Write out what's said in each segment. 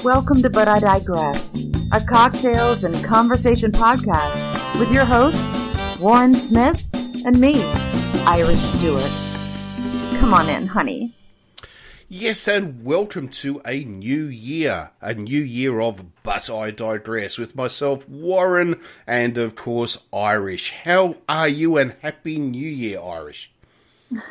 Welcome to But I Digress, a cocktails and conversation podcast with your hosts, Warren Smith and me, Irish Stewart. Come on in, honey. Yes, and welcome to a new year of But I Digress with myself, Warren, and of course, Irish. How are you, and Happy New Year, Irish?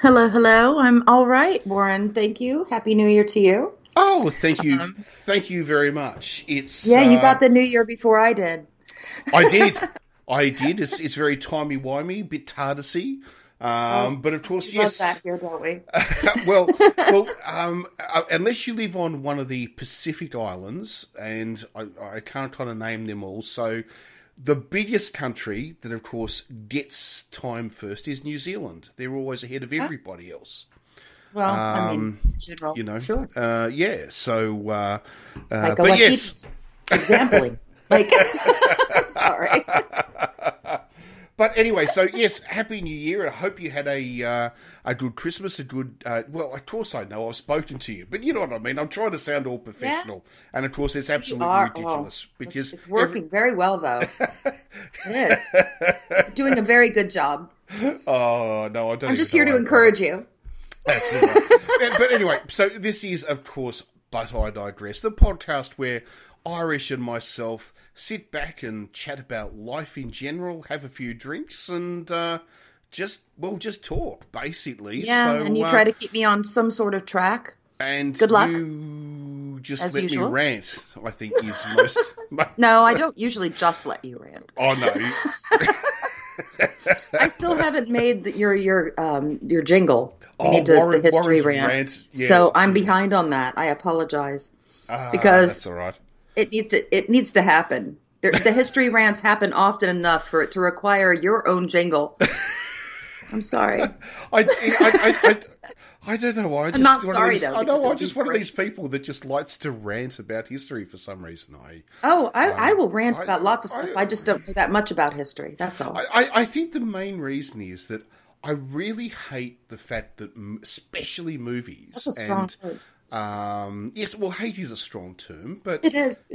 Hello. I'm all right, Warren. Thank you. Happy New Year to you. Oh, thank you. Thank you very much. It's you got the New Year before I did. I did. It's very timey-wimey, a bit tardisy. But of course, yes. We love that here, don't we? Unless you live on one of the Pacific Islands, and I can't kind of name them all. So, the biggest country that, of course, gets time first is New Zealand. They're always ahead of everybody else. Well, in general, sure. Yeah. So, like but yes, exampling. I'm sorry. But anyway, so yes, Happy New Year. I hope you had a good Christmas, a good, well, of course I know, I've spoken to you, but you know what I mean. I'm trying to sound all professional. Yeah. And of course, it's absolutely ridiculous. Because it's working very well, though. It is. You're doing a very good job. Oh, no, I don't. I'm just here to encourage you. That's it. Right. But anyway, so this is, of course, But I Digress, the podcast where Irish and myself sit back and chat about life in general, have a few drinks, and just talk, basically. Yeah, so, and you try to keep me on some sort of track. And good luck. You just as let usual. me rant, I think, is most... No, I don't usually just let you rant. Oh, no. I still haven't made your jingle. Warren's the history rant. Yeah. So I'm behind on that. I apologize because that's all right. It needs to happen. The history rants happen often enough for it to require your own jingle. I'm sorry. I don't know why. I'm not sorry though. I know. I'm just one of these people that just likes to rant about history for some reason. I will rant about lots of stuff. I just don't know that much about history. That's all. I think the main reason is that I really hate the fact that, especially movies, that's a strong word. Yes, well, hate is a strong term, but it is.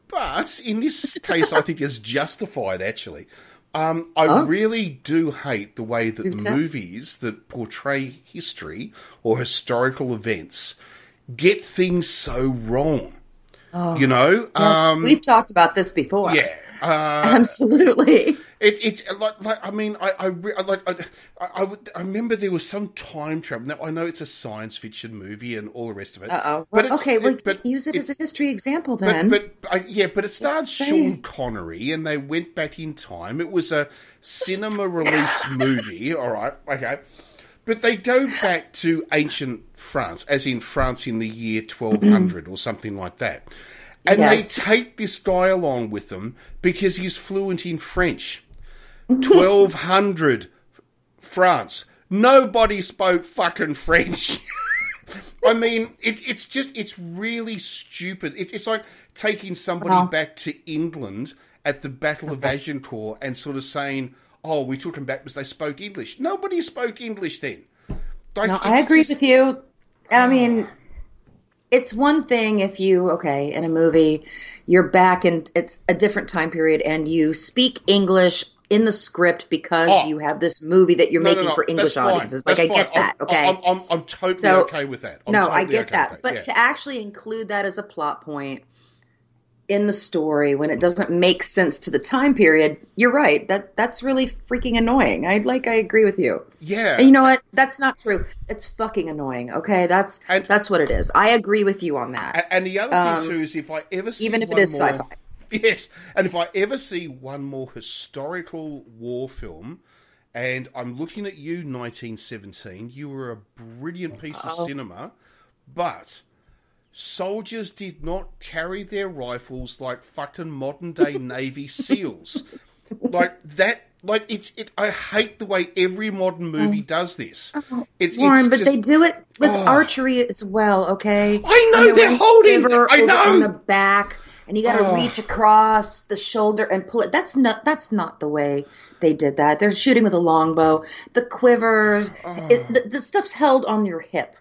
But in this case, I think it's justified. Actually, I really do hate the way that movies that portray history or historical events get things so wrong. Oh. We've talked about this before. Yeah. Absolutely. It's like I mean I remember there was some time travel. Now I know it's a science fiction movie and all the rest of it. But use it as a history example then. But it starred Sean Connery and they went back in time. It was a cinema release movie. All right, okay. But they go back to ancient France, as in France in the year 1200 or something like that. And they take this guy along with them because he's fluent in French. 1200 France. Nobody spoke fucking French. I mean, it's really stupid. It's like taking somebody back to England at the Battle of Agincourt and sort of saying, oh, we took them back because they spoke English. Nobody spoke English then. I agree with you. I mean... It's one thing if you, in a movie, you're back and it's a different time period and you speak English in the script because you have this movie that you're making for English audiences. Like, I get that, okay? I'm totally okay with that. I get that. But to actually include that as a plot point in the story when it doesn't make sense to the time period, you're right. That's really freaking annoying. I agree with you. Yeah. And you know what? That's not true. It's fucking annoying. Okay, that's what it is. I agree with you on that. And the other thing too is if I ever see even if it is sci-fi. Yes, and if I ever see one more historical war film, and I'm looking at you, 1917, you were a brilliant piece of cinema, but soldiers did not carry their rifles like fucking modern day Navy SEALs. Like that. Like I hate the way every modern movie does this. Warren, but they do it with archery as well. Okay, I know they're holding. I know on the back, and you got to reach across the shoulder and pull it. That's not the way they did that. They're shooting with a longbow. The quivers, the stuff's held on your hip.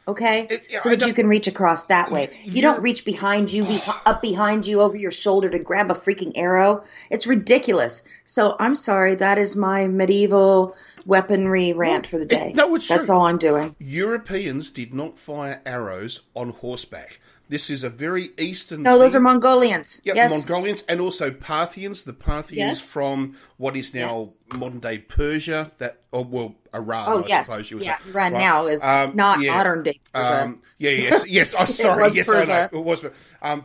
okay? So that you can reach across that way. You don't reach behind you, up behind you, over your shoulder to grab a freaking arrow. It's ridiculous. So I'm sorry, that is my medieval weaponry rant for the day. That's all I'm doing. Europeans did not fire arrows on horseback. This is a very Eastern No, thing. those are Mongolians. Yeah, yes. Mongolians, and also Parthians. The Parthians from what is now modern-day Persia, Iran, I suppose you would say. Iran now is not modern-day Persia. Yes. Oh, sorry. Yes, Persia. I know. It was.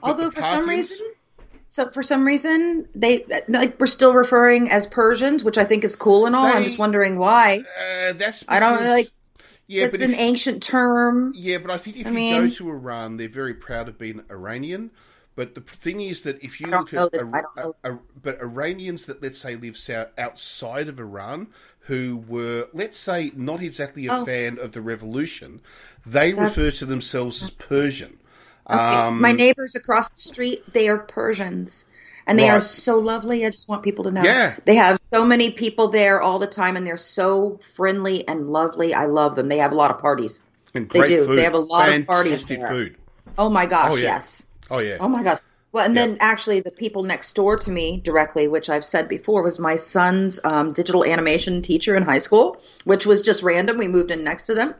Although for some reason, they we're still referring as Persians, which I think is cool and all. I'm just wondering why. That's because, I don't like. Yeah, it's an ancient term. Yeah, but I think if you go to Iran, they're very proud of being Iranian. But the thing is that if you look at but Iranians that, let's say, live outside of Iran, who were, let's say, not exactly a fan of the revolution, they refer to themselves as Persian. Okay. My neighbors across the street, they are Persians. And they are so lovely. I just want people to know. Yeah. They have so many people there all the time, and they're so friendly and lovely. I love them. They have a lot of parties. And great food. They have a lot of parties there. Fantastic food. Oh, my gosh, yes. Oh, yeah. Oh, my gosh. Well, and then actually the people next door to me directly, which I've said before, was my son's digital animation teacher in high school, which was just random. We moved in next to them.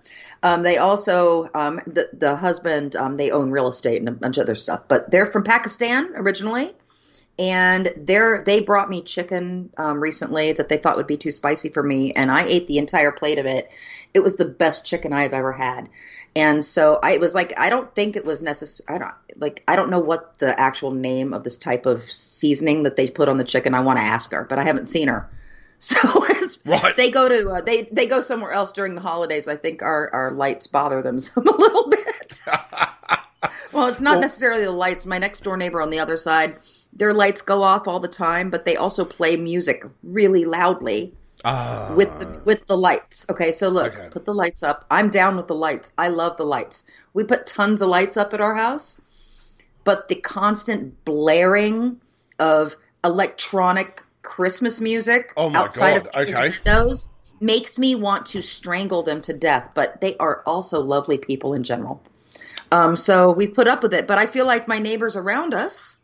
They also, the husband, they own real estate and a bunch of other stuff. But they're from Pakistan originally. And they brought me chicken recently that they thought would be too spicy for me, and I ate the entire plate of it. It was the best chicken I've ever had. And so I was like, I don't think it was necessary. I don't know what the actual name of this type of seasoning that they put on the chicken. I want to ask her, but I haven't seen her. So they go to they go somewhere else during the holidays. I think our lights bother them a little bit. Well, it's not necessarily the lights. My next door neighbor on the other side, their lights go off all the time, but they also play music really loudly with the lights. Okay, so look, put the lights up. I'm down with the lights. I love the lights. We put tons of lights up at our house, but the constant blaring of electronic Christmas music outside of windows makes me want to strangle them to death. But they are also lovely people in general. So we put up with it. But I feel like my neighbors around us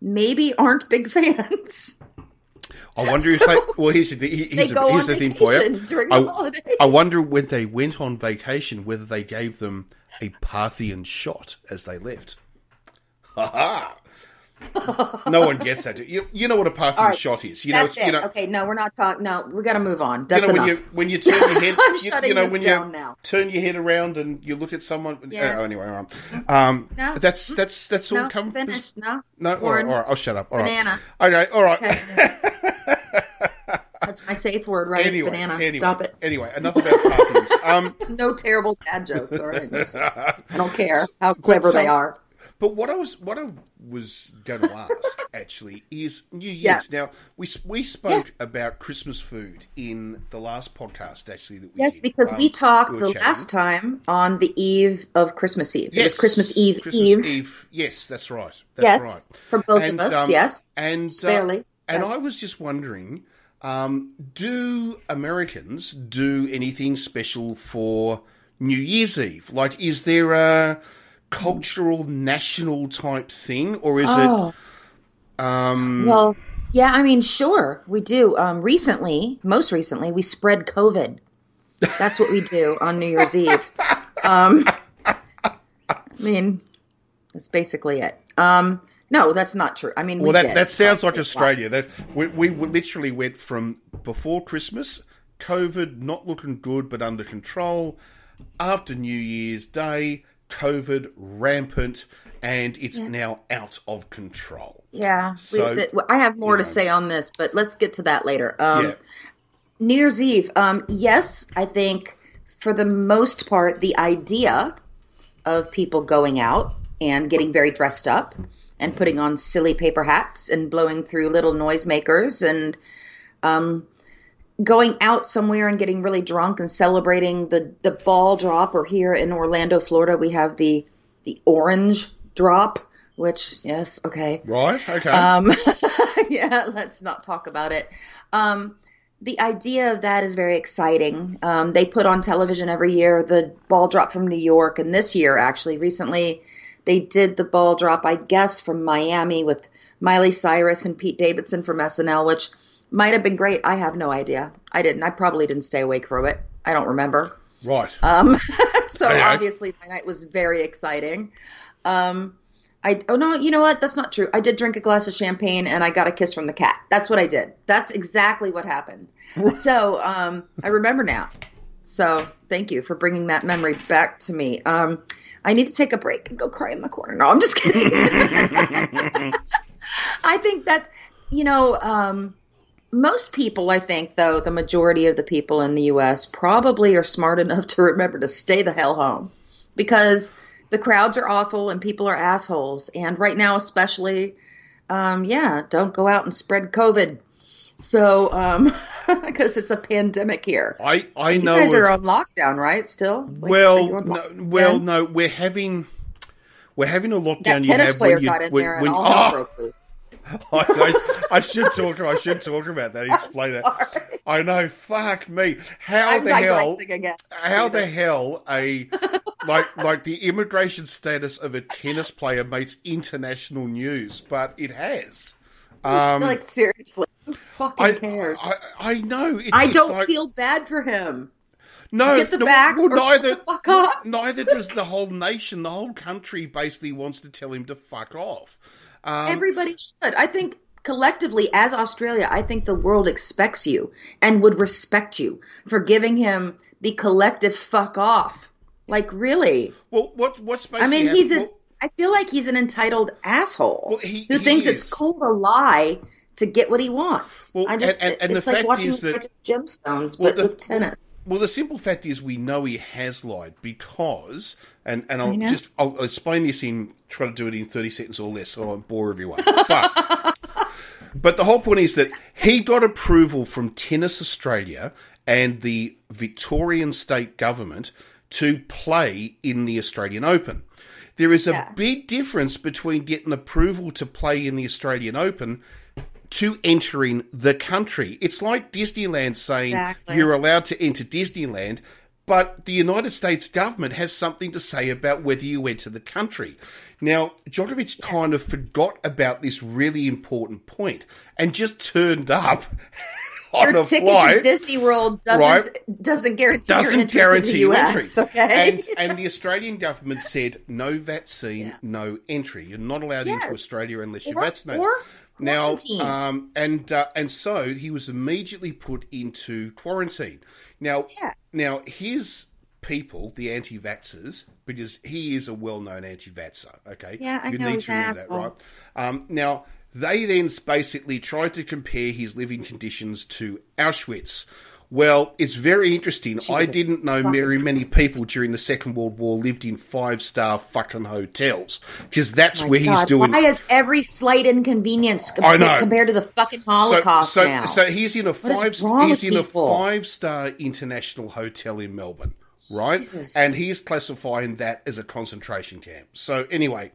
maybe aren't big fans. I wonder if they... Well, here's the thing for you. During the holidays. I wonder when they went on vacation whether they gave them a Parthian shot as they left. Ha-ha! No one gets that. You know what a Parthian shot is. That's it. Okay, no, we're not talking. No, we got to move on. That's enough. When you turn your head, I'm shutting this down now. Turn your head around and you look at someone. Yeah. Anyway, no. That's all. Finish. No. All right. I'll shut up. All banana. Right. Okay. All right. Okay. That's my safe word, right? Banana. Stop it. Anyway, enough about Parthians. No terrible dad jokes. All right. I don't care how clever they are. But what I was going to ask actually is New Year's. Now we spoke about Christmas food in the last podcast actually that we did. Because we talked last time on the eve of Christmas Eve. Yes, it was Christmas Eve. Yes, that's right. That's right. For both of us. Yes, and barely. And I was just wondering, do Americans do anything special for New Year's Eve? Like, is there a cultural national type thing, or is it well, yeah, I mean, sure, we do. Most recently we spread COVID. That's what we do on New Year's Eve. I mean, that's basically it. No, that's not true. I mean, that sounds like Australia. That we literally went from before Christmas, COVID not looking good but under control, after New Year's Day, COVID rampant, and it's now out of control. Yeah. So, I have more to say on this, but let's get to that later. New Year's Eve. Yes, I think for the most part, the idea of people going out and getting very dressed up and putting on silly paper hats and blowing through little noisemakers and going out somewhere and getting really drunk and celebrating the ball drop, or here in Orlando, Florida, we have the orange drop, which, yes, okay. Right, okay. Yeah, let's not talk about it. the idea of that is very exciting. They put on television every year the ball drop from New York, and this year, actually, recently, they did the ball drop, I guess, from Miami with Miley Cyrus and Pete Davidson from SNL, which might have been great. I have no idea. I didn't. I probably didn't stay awake for it. I don't remember. Right. So obviously my night was very exciting. Oh no, you know what? That's not true. I did drink a glass of champagne and I got a kiss from the cat. That's what I did. That's exactly what happened. So I remember now. So thank you for bringing that memory back to me. I need to take a break and go cry in the corner. No, I'm just kidding. I think that, most people, I think, though, the majority of the people in the U.S. probably are smart enough to remember to stay the hell home because the crowds are awful and people are assholes. And right now, especially, don't go out and spread COVID. So, because it's a pandemic here. I you know. You guys are on lockdown, right? Still? No. We're having a lockdown. That tennis player got in there and all hell broke loose. I should talk about that. Explain that. I know. Fuck me. How the hell like the immigration status of a tennis player makes international news, but it has. Like seriously, who fucking cares? I know. I don't feel bad for him. No, get the back. Well, neither does the whole nation. The whole country basically wants to tell him to fuck off. Everybody should. I think collectively, as Australia, I think the world expects you and would respect you for giving him the collective fuck off. Like, really? Well, what's basically? I feel like he's an entitled asshole who thinks it's cool to lie to get what he wants. Well, it's like watching gemstones, but with tennis. Well, the simple fact is we know he has lied because, and I'll explain this try to do it in 30 seconds or less so I won't bore everyone. But the whole point is that he got approval from Tennis Australia and the Victorian state government to play in the Australian Open. There is a big difference between getting approval to play in the Australian Open to entering the country. It's like Disneyland saying you're allowed to enter Disneyland, but the United States government has something to say about whether you enter the country. Now, Djokovic kind of forgot about this really important point and just turned up on a flight. Your ticket to Disney World doesn't guarantee your entry to the US, okay? And the Australian government said, no vaccine, no entry. You're not allowed into Australia unless you're vaccinated. Now, and so he was immediately put into quarantine. Now, his people, the anti-vaxxers, because he is a well-known anti-vaxxer, okay? Yeah, I know, need to remember that, right? Now, they then basically tried to compare his living conditions to Auschwitz. Well, it's very interesting. I didn't know very many people during the Second World War lived in 5-star fucking hotels because that's where he's doing. Why is every slight inconvenience compared to the fucking Holocaust now? So he's in a 5-star international hotel in Melbourne, right? Jesus. And he's classifying that as a concentration camp. So anyway,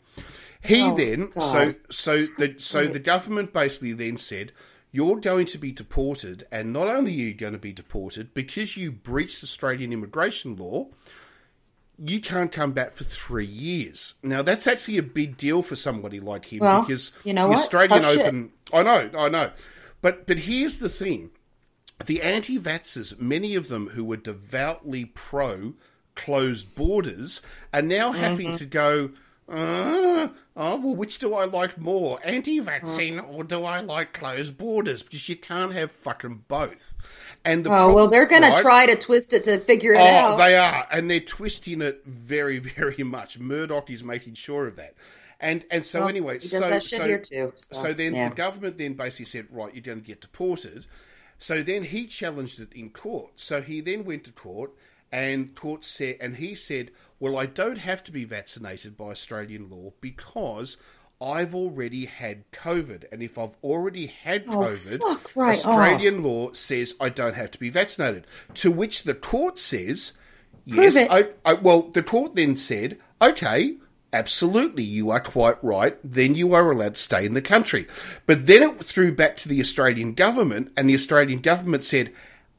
the government basically then said, you're going to be deported, and not only are you going to be deported, because you breached Australian immigration law, you can't come back for 3 years. Now, that's actually a big deal for somebody like him, because the Australian Open... I know. But here's the thing. The anti-vaxxers, many of them who were devoutly pro-closed borders, are now having to go... which do I like more, anti-vaccine or do I like closed borders? Because you can't have fucking both. And they're going to try to twist it to figure it out. Oh, they are, and they're twisting it very, very much. Murdoch is making sure of that. And so anyway, he does that shit here too. So then the government then basically said, right, you're going to get deported. So then he challenged it in court. So he then went to court, and court said, and he said, well, I don't have to be vaccinated by Australian law because I've already had COVID. And if I've already had COVID, Australian law says I don't have to be vaccinated. To which the court says, yes. The court then said, okay, absolutely, you are quite right. Then you are allowed to stay in the country. But then it threw back to the Australian government, and the Australian government said,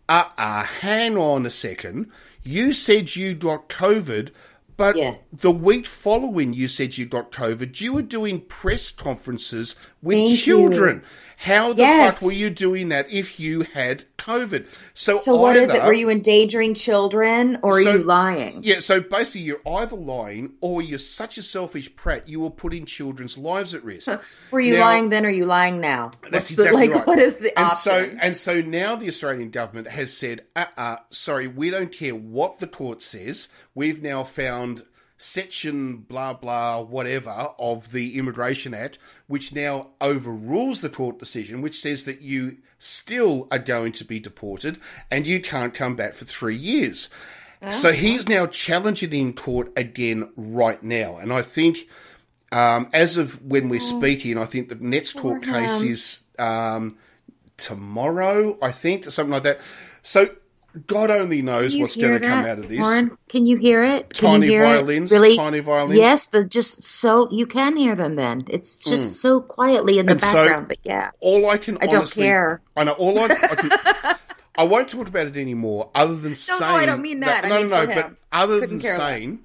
hang on a second. You said you got COVID, but the week following you said you got COVID, you were doing press conferences with children. How the fuck were you doing that if you had COVID? So what is it? Were you endangering children or are you lying? Yeah, so basically you're either lying or you're such a selfish prat, you were putting children's lives at risk. Were you lying then or are you lying now? That's exactly right. What is the option? And so now the Australian government has said, sorry, we don't care what the court says. We've now found section blah blah whatever of the Immigration Act, which now overrules the court decision, which says that you still are going to be deported and you can't come back for 3 years. So he's now challenging in court again right now. And I think as of when we're speaking, I think the next court case is tomorrow, I think, something like that. So God only knows what's going to come out of this. Warren, can you hear it? Tiny violins. Really? Tiny violins. Yes, you can hear them then. It's just so quietly in the background, but yeah. All I can honestly... don't care. I know, I won't talk about it anymore other than saying... No, I don't mean that. But other than saying,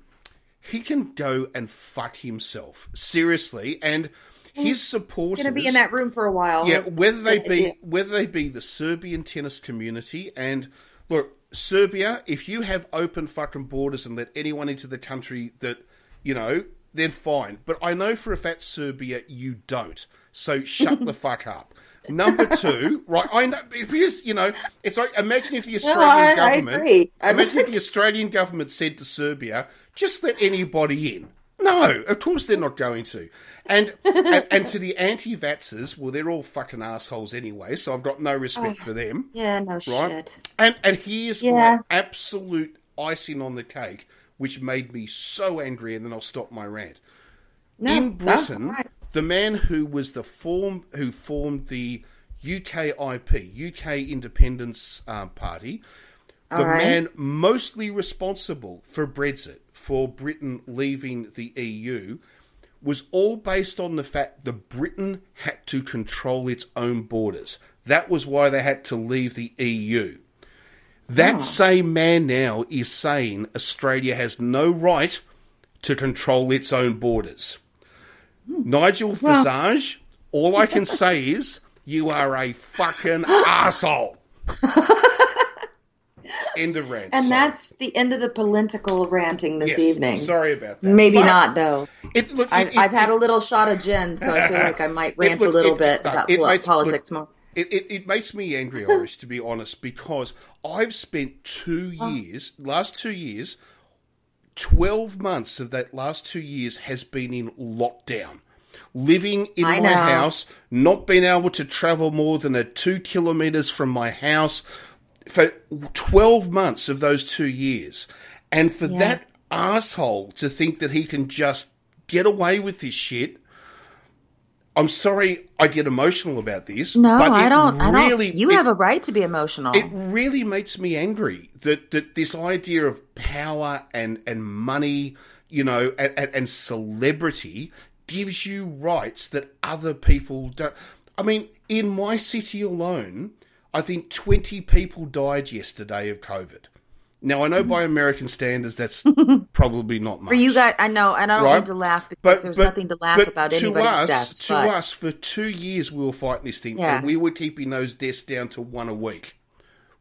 he can go and fuck himself. Seriously. And his supporters... Going to be in that room for a while. Yeah, whether they be the Serbian tennis community and... Look, Serbia, if you have open fucking borders and let anyone into the country that, then fine. But I know for a fact, Serbia, you don't. So shut the fuck up. Number two, right, I know, because, it's like, imagine if the Australian government... I agree. Imagine if the Australian government said to Serbia, just let anybody in. No, of course they're not going to. And to the anti-vaxxers, well, they're all fucking assholes anyway, so I've got no respect for them. Yeah, no right? shit. And here's my absolute icing on the cake, which made me so angry, and then I'll stop my rant. In Britain, the man who was who formed the UKIP, UK Independence Party, the man mostly responsible for Brexit, for Britain leaving the EU, was all based on the fact that Britain had to control its own borders. That was why they had to leave the EU. That same man now is saying Australia has no right to control its own borders. Nigel Farage, all I can say is, you are a fucking arsehole. End of rant. And that's the end of the political ranting this evening. Sorry about that. Maybe not, though. I've had a little shot of gin, so I feel like I might rant a little bit about politics more. It makes me angry, Irish, to be honest, because I've spent 2 years, last 2 years, 12 months of that last 2 years has been in lockdown. Living in my house, not being able to travel more than 2 kilometres from my house for 12 months of those 2 years. And for that arsehole to think that he can just get away with this shit, I'm sorry I get emotional about this. No, but I don't. You have a right to be emotional. It really makes me angry that this idea of power and money, and celebrity gives you rights that other people don't. I mean, in my city alone, I think 20 people died yesterday of COVID. Now, I know by American standards, that's probably not much. For you guys, I know, and I don't want to laugh because there's nothing to laugh about anybody's deaths. To us, for 2 years, we were fighting this thing, and we were keeping those deaths down to 1 a week,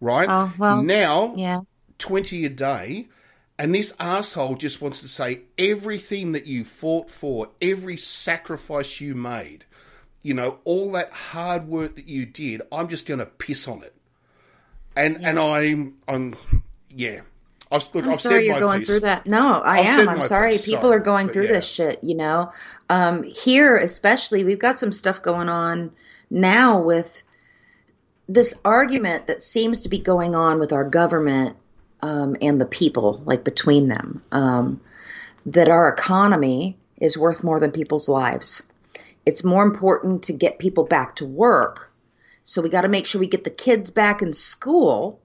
right? Oh, well, now, 20 a day, and this asshole just wants to say everything that you fought for, every sacrifice you made, all that hard work that you did, I'm just going to piss on it. And I'm yeah. I'm sorry you're going through that. No, I am. I'm sorry. People are going through this shit, Here, especially, we've got some stuff going on now with this argument that seems to be going on with our government and the people, like between them, that our economy is worth more than people's lives. It's more important to get people back to work. So we got to make sure we get the kids back in school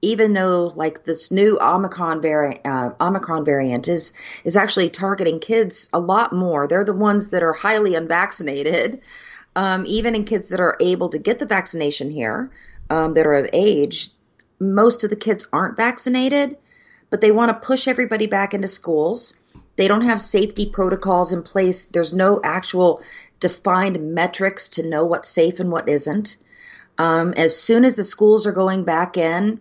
even though like this new Omicron variant is actually targeting kids a lot more. They're the ones that are highly unvaccinated, even in kids that are able to get the vaccination here, that are of age. Most of the kids aren't vaccinated, but they want to push everybody back into schools. They don't have safety protocols in place. There's no actual defined metrics to know what's safe and what isn't. As soon as the schools are going back in,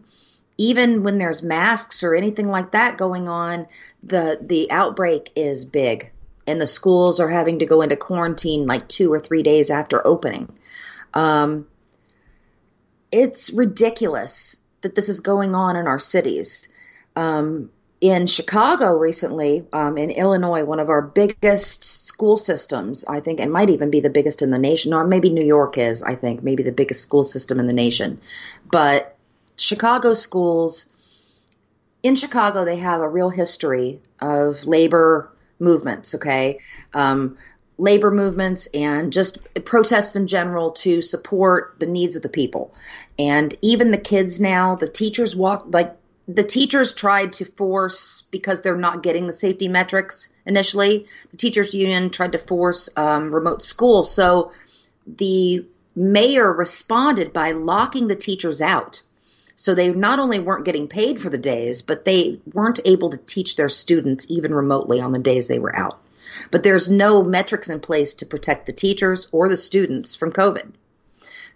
even when there's masks or anything like that going on, the outbreak is big, and the schools are having to go into quarantine like 2 or 3 days after opening. It's ridiculous that this is going on in our cities. In Chicago recently, in Illinois, one of our biggest school systems, I think, and might even be the biggest in the nation, or maybe New York is, I think, maybe the biggest school system in the nation. But Chicago schools, in Chicago, they have a real history of labor movements, okay? Labor movements and just protests in general to support the needs of the people. And even the kids now, the teachers the teachers tried to force, because they're not getting the safety metrics initially, the teachers union tried to force remote school. So the mayor responded by locking the teachers out. So they not only weren't getting paid for the days, but they weren't able to teach their students even remotely on the days they were out. But there's no metrics in place to protect the teachers or the students from COVID.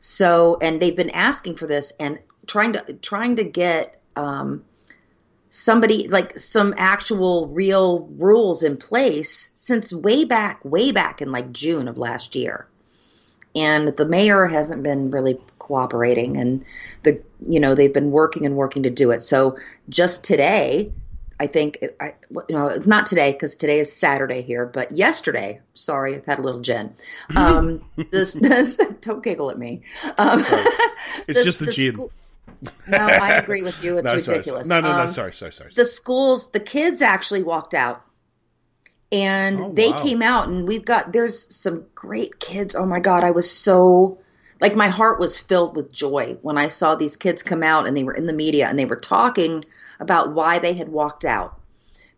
So, and they've been asking for this and trying to get somebody, like some actual real rules in place since way back in like June of last year. And the mayor hasn't been really cooperating, and they've been working to do it. So just today, I think, not today because today is Saturday here, but yesterday, sorry, I've had a little gin. This don't giggle at me. It's just the gin. No, I agree with you. It's ridiculous. Sorry. The schools, the kids actually walked out, and they came out, and there's some great kids. Oh my God, I was so, like, my heart was filled with joy when I saw these kids come out, and they were in the media, and they were talking about why they had walked out.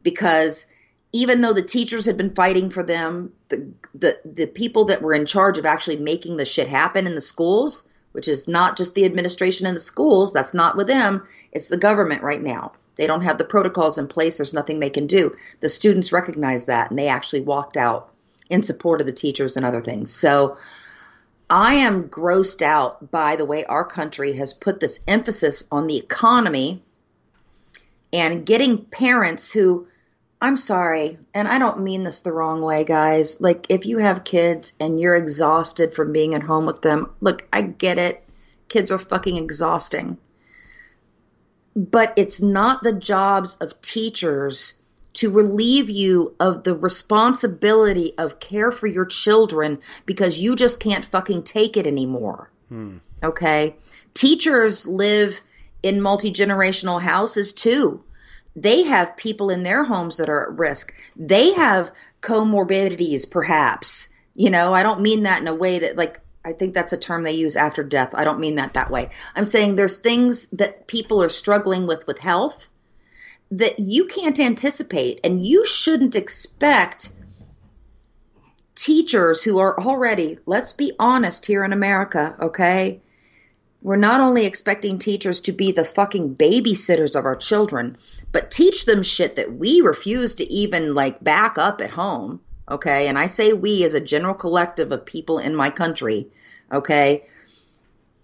Because even though the teachers had been fighting for them, the people that were in charge of actually making the shit happen in the schools, which is not just the administration in the schools, that's not with them, it's the government right now. They don't have the protocols in place. There's nothing they can do. The students recognize that, and they actually walked out in support of the teachers and other things. So I am grossed out by the way our country has put this emphasis on the economy and getting parents who, I'm sorry, and I don't mean this the wrong way, guys. Like, if you have kids and you're exhausted from being at home with them, look, I get it. Kids are fucking exhausting. But it's not the jobs of teachers to relieve you of the responsibility of care for your children because you just can't fucking take it anymore. Okay? Teachers live in multi-generational houses too. They have people in their homes that are at risk. They have comorbidities, perhaps. I don't mean that in a way that, like, I think that's a term they use after death. I don't mean that way. I'm saying there's things that people are struggling with health that you can't anticipate, and you shouldn't expect teachers who are already, let's be honest here in America, okay? We're not only expecting teachers to be the fucking babysitters of our children, but teach them shit that we refuse to even, like, back up at home, okay? And I say we as a general collective of people in my country, okay?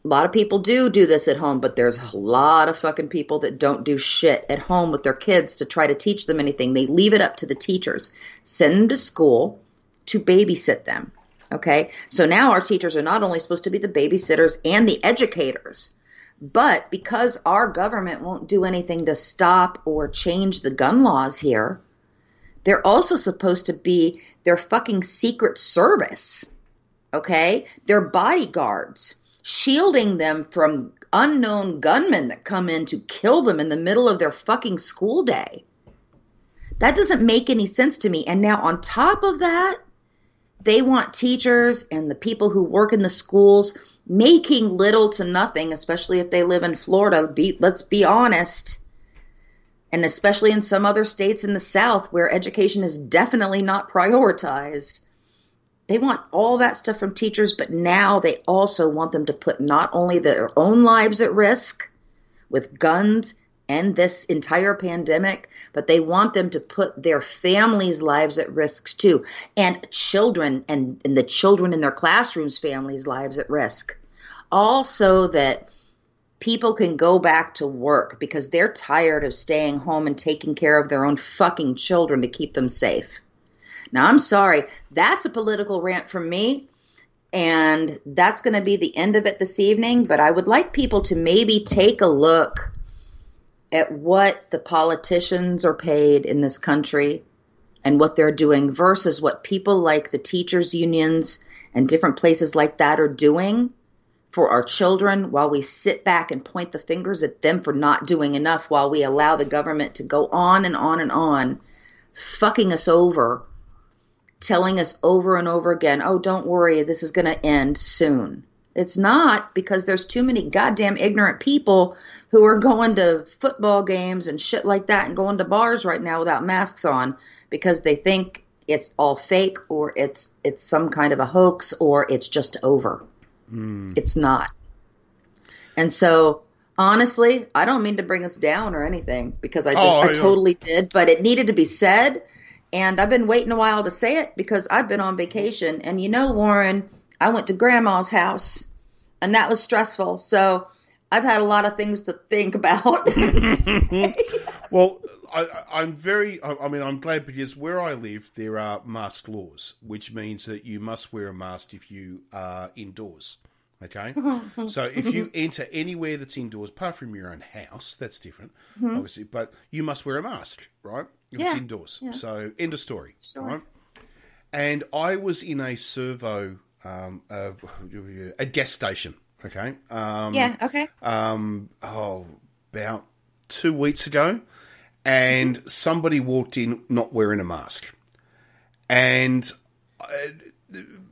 A lot of people do this at home, but there's a lot of fucking people that don't do shit at home with their kids to try to teach them anything. They leave it up to the teachers. Send them to school to babysit them. Okay, so now our teachers are not only supposed to be the babysitters and the educators, but because our government won't do anything to stop or change the gun laws here, they're also supposed to be their fucking secret service. Okay, they're bodyguards, shielding them from unknown gunmen that come in to kill them in the middle of their fucking school day. That doesn't make any sense to me. And now on top of that, They want teachers and the people who work in the schools making little to nothing, especially if they live in Florida. Let's be honest. And especially in some other states in the South where education is definitely not prioritized. They want all that stuff from teachers, but now they also want them to put not only their own lives at risk with guns and this entire pandemic, but they want them to put their families' lives at risk too, and children and the children in their classrooms' families' lives at risk. Also that people can go back to work because they're tired of staying home and taking care of their own fucking children to keep them safe. Now, I'm sorry, that's a political rant from me, and that's going to be the end of it this evening, but I would like people to maybe take a look at what the politicians are paid in this country and what they're doing versus what people like the teachers' unions and different places like that are doing for our children while we sit back and point the fingers at them for not doing enough while we allow the government to go on and on and on, fucking us over, telling us over and over again, oh, don't worry, this is going to end soon. It's not, because there's too many goddamn ignorant people who are going to football games and shit like that and going to bars right now without masks on because they think it's all fake or it's some kind of a hoax or it's just over. It's not. And so, honestly, I don't mean to bring us down or anything because I totally did, but it needed to be said. And I've been waiting a while to say it because I've been on vacation. And you know, Warren, I went to Grandma's house and that was stressful. So I've had a lot of things to think about. Well, I'm glad because where I live, there are mask laws, which means that you must wear a mask if you are indoors. Okay? So if you enter anywhere that's indoors, apart from your own house, that's different, obviously, but you must wear a mask, right? If it's indoors. Yeah. So, end of story. Sure. Right? And I was in a servo, a gas station, okay? Okay. About 2 weeks ago, and somebody walked in not wearing a mask. And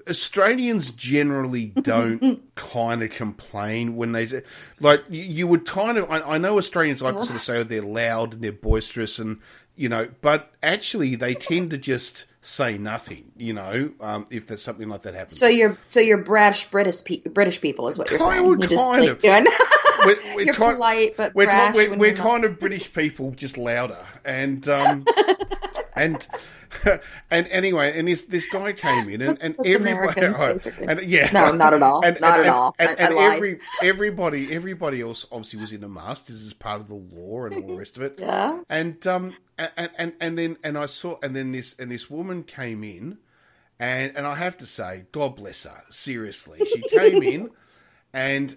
Australians generally don't kind of complain when they say, like, you would kind of, I know Australians like to sort of say they're loud and they're boisterous and, you know, but actually they tend to just say nothing, you know, if there's something like that happens. So you're brash British people is what you're saying. You're kind of. You're polite, but brash. We're kind of British people, just louder. And and anyway, and this guy came in, and everybody, no, not at all, not at all. And everybody else obviously was in a mask. This is part of the law and all the rest of it. Yeah. And then this woman came in, and I have to say, God bless her. Seriously, she came in, and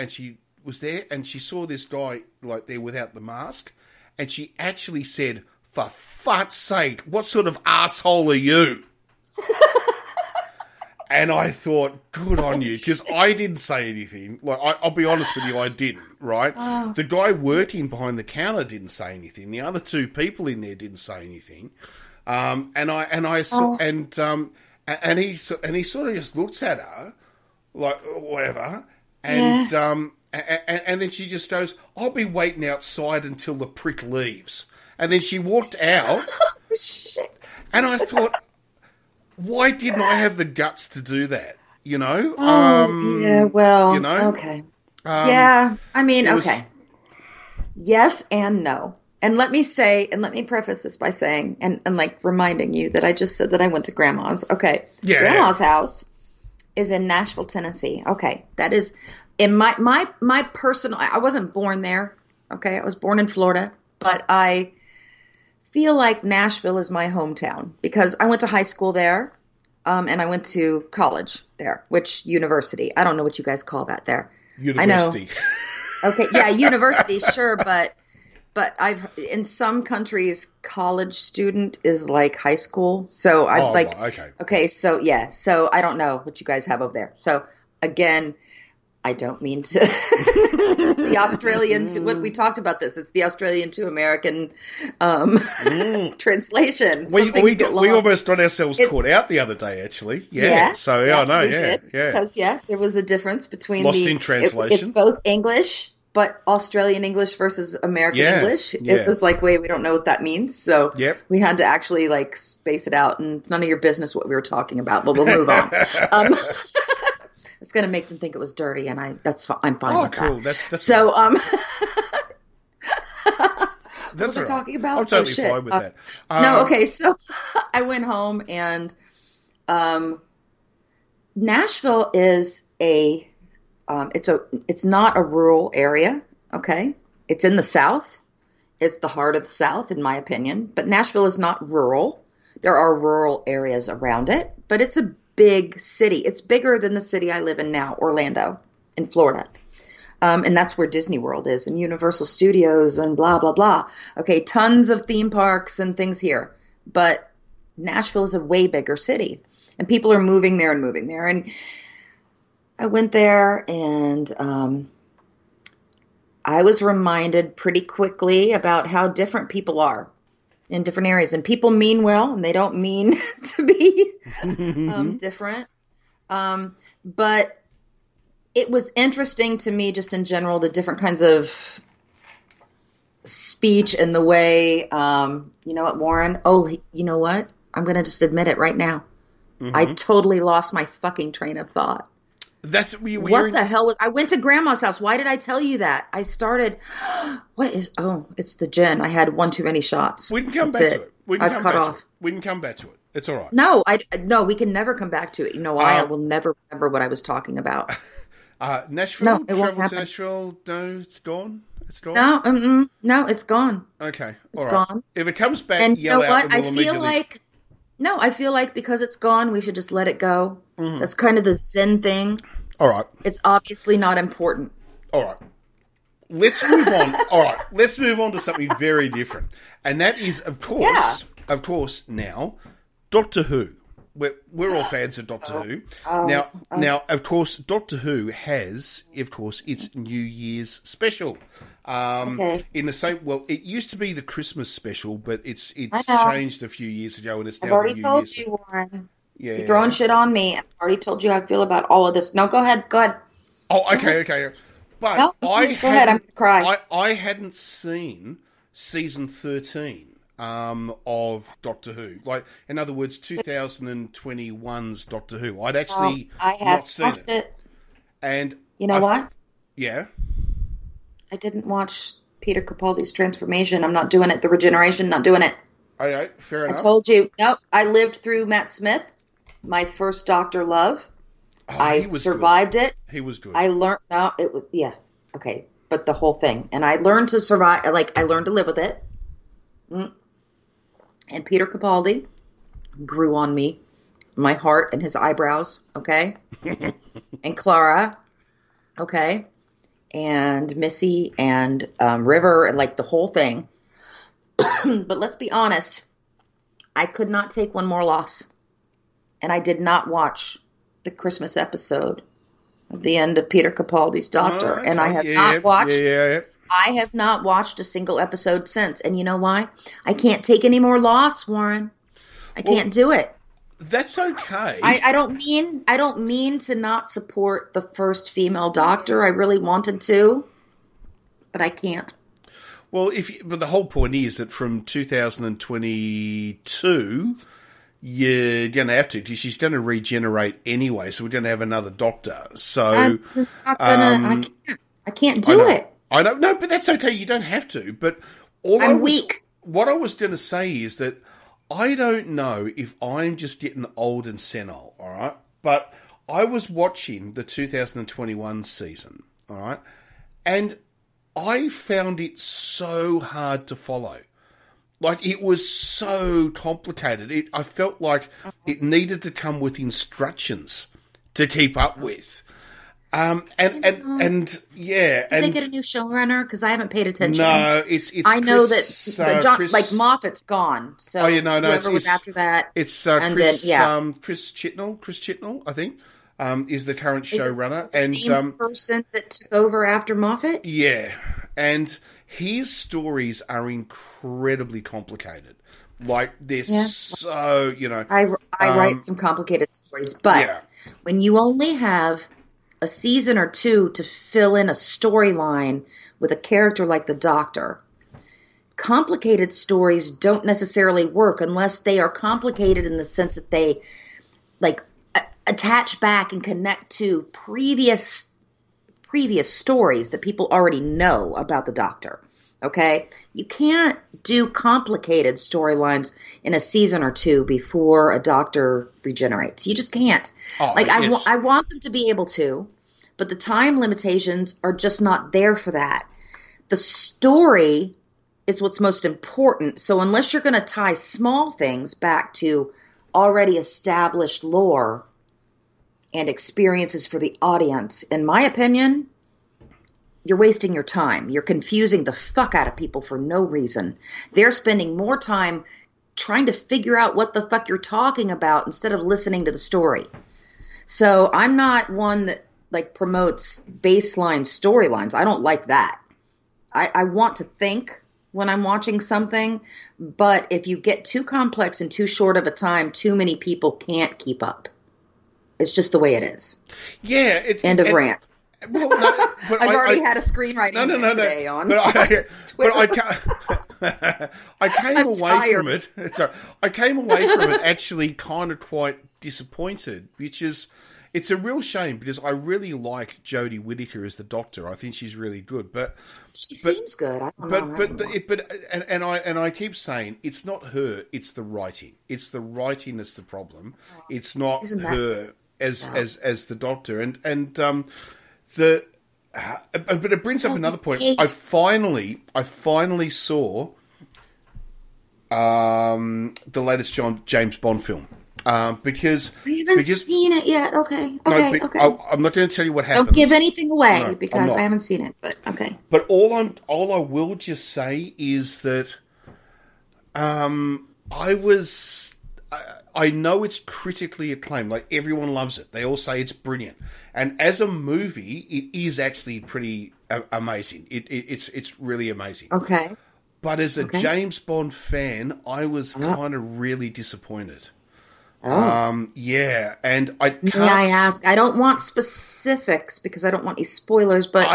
she was there, and she saw this guy like there without the mask, and she actually said, "For fuck's sake, what sort of asshole are you?" And I thought, good on you, because I didn't say anything. Like, I'll be honest with you, I didn't, right? Oh. The guy working behind the counter didn't say anything. The other two people in there didn't say anything. And he sort of just looks at her, like, whatever, and then she just goes, "I'll be waiting outside until the prick leaves." And then she walked out. Oh, shit. And I thought, why didn't I have the guts to do that? You know? Yeah, well, you know? Okay. Yeah, I mean, okay. Yes and no. And let me preface this by saying, and like reminding you that I just said that I went to Grandma's. Okay. Yeah. Grandma's house is in Nashville, Tennessee. Okay. That is, in my personal, I wasn't born there. Okay. I was born in Florida, but I feel like Nashville is my hometown because I went to high school there, and I went to college there, which university. I don't know what you guys call that there. University. I know. Okay, yeah, university, sure, but I've in some countries college student is like high school. So okay, so yeah, so I don't know what you guys have over there. So again, I don't mean to the Australian to what we talked about this. It's the Australian to American translation. We almost got ourselves caught out the other day, actually. Yeah. So I know. Yeah. Because there was a difference between lost in translation. It's both English, but Australian English versus American English. It was like, wait, we don't know what that means. So we had to actually like space it out, and it's none of your business what we were talking about. But we'll move on. It's going to make them think it was dirty, and I'm fine with that. Oh, cool. That's so. That's what we're talking about. I'm totally fine with that. No, okay. So I went home, and Nashville is it's not a rural area. Okay, it's in the South. It's the heart of the South, in my opinion. But Nashville is not rural. There are rural areas around it, but it's a big city. It's bigger than the city I live in now, Orlando, in Florida. And that's where Disney World is, and Universal Studios, and blah, blah, blah. Okay, tons of theme parks and things here. But Nashville is a way bigger city. And people are moving there. And I went there, and I was reminded pretty quickly about how different people are in different areas. And people mean well, and they don't mean to be different. But it was interesting to me just in general, the different kinds of speech and the way, you know what, Warren? Oh, you know what? I'm going to just admit it right now. Mm-hmm. I totally lost my fucking train of thought. What the hell was I went to Grandma's house. Why did I tell you that? I started. It's the gin. I had one too many shots. We can come back to it. We can come back to it. It's all right. No, we can never come back to it. You know why? I will never remember what I was talking about. Nashville. No, it won't happen. To Nashville. No, it's gone. It's gone. No, it's gone. Okay, it's gone. If it comes back, and yell you know out. what? I feel like because it's gone, we should just let it go. Mm-hmm. That's kind of the Zen thing. All right. It's obviously not important. All right. Let's move on. All right. Let's move on to something very different. And that is, of course, now, Doctor Who. We're all fans of Doctor Who. Now, of course, Doctor Who has, of course, its New Year's special. In the same, it used to be the Christmas special, but it's changed a few years ago, and it's now the New Year's. I've already told you, Warren. Yeah. You're throwing shit on me. I've already told you how I feel about all of this. No, go ahead. Oh, okay. But no, go ahead. I'm going to cry. I hadn't seen season 13 of Doctor Who. Like, in other words, 2021's Doctor Who. I'd actually not seen it. And you know what? Yeah. I didn't watch Peter Capaldi's transformation. I'm not doing it. The regeneration, not doing it. All right, fair enough. I told you. Nope. I lived through Matt Smith, my first Doctor love. I survived it. He was good. I learned. No, it was okay. But the whole thing, and I learned to survive. I learned to live with it. And Peter Capaldi grew on me, my heart and his eyebrows. Okay, and Clara. Okay, and Missy and River and like the whole thing. But let's be honest, I could not take one more loss. And I did not watch the Christmas episode of the end of Peter Capaldi's Doctor. And I have not watched I have not watched a single episode since. And you know why? I can't take any more loss, Warren. I can't do it. That's okay. I don't mean to not support the first female Doctor. I really wanted to, but I can't. Well, but the whole point is that from 2022, you're going to have to, because she's going to regenerate anyway, so we're going to have another Doctor. So I can't do it. I don't know, but that's okay. You don't have to. But I'm weak. What I was going to say is that I don't know if I'm just getting old and senile, all right? But I was watching the 2021 season, all right? And I found it so hard to follow. Like, it was so complicated. I felt like it needed to come with instructions to keep up with. Did they get a new showrunner? Because I haven't paid attention. No, it's I know that Moffat's gone. So whoever was after that. It's Chris Chitnell, I think. is the current showrunner, and same person that took over after Moffat. Yeah, and his stories are incredibly complicated. Like they're so, I write some complicated stories, but when you only have a season or two to fill in a storyline with a character like the Doctor, complicated stories don't necessarily work unless they are complicated in the sense that they attach back and connect to previous stories that people already know about the Doctor. Okay? You can't do complicated storylines in a season or two before a Doctor regenerates. You just can't. I want them to be able to, but the time limitations are just not there for that. The story is what's most important. So unless you're going to tie small things back to already established lore and experiences for the audience, in my opinion, you're wasting your time. You're confusing the fuck out of people for no reason. They're spending more time trying to figure out what the fuck you're talking about instead of listening to the story. So I'm not one that promotes baseline storylines. I don't like that. I want to think when I'm watching something, but if you get too complex in too short of a time, too many people can't keep up. It's just the way it is. Yeah. End of rant. Well, no, but I've already had a screenwriting today on. But I came away from it. Sorry, I came away from it actually kind of quite disappointed, it's a real shame because I really like Jodie Whittaker as the Doctor. I think she's really good, but she seems good. I don't know. I keep saying it's not her. It's the writing. It's the writing that's the problem. It's not her as the Doctor. But it brings up another point. I finally saw the latest James Bond film. Because I haven't seen it yet. Okay. I'm not going to tell you what happens. Don't give anything away because I haven't seen it. But okay. But all I will just say is that I know it's critically acclaimed. Like everyone loves it. They all say it's brilliant. And as a movie, it is actually pretty amazing. It's really amazing. Okay. But as a James Bond fan, I was kind of really disappointed. Oh. Yeah, and I can't... May I ask, I don't want specifics because I don't want any spoilers, but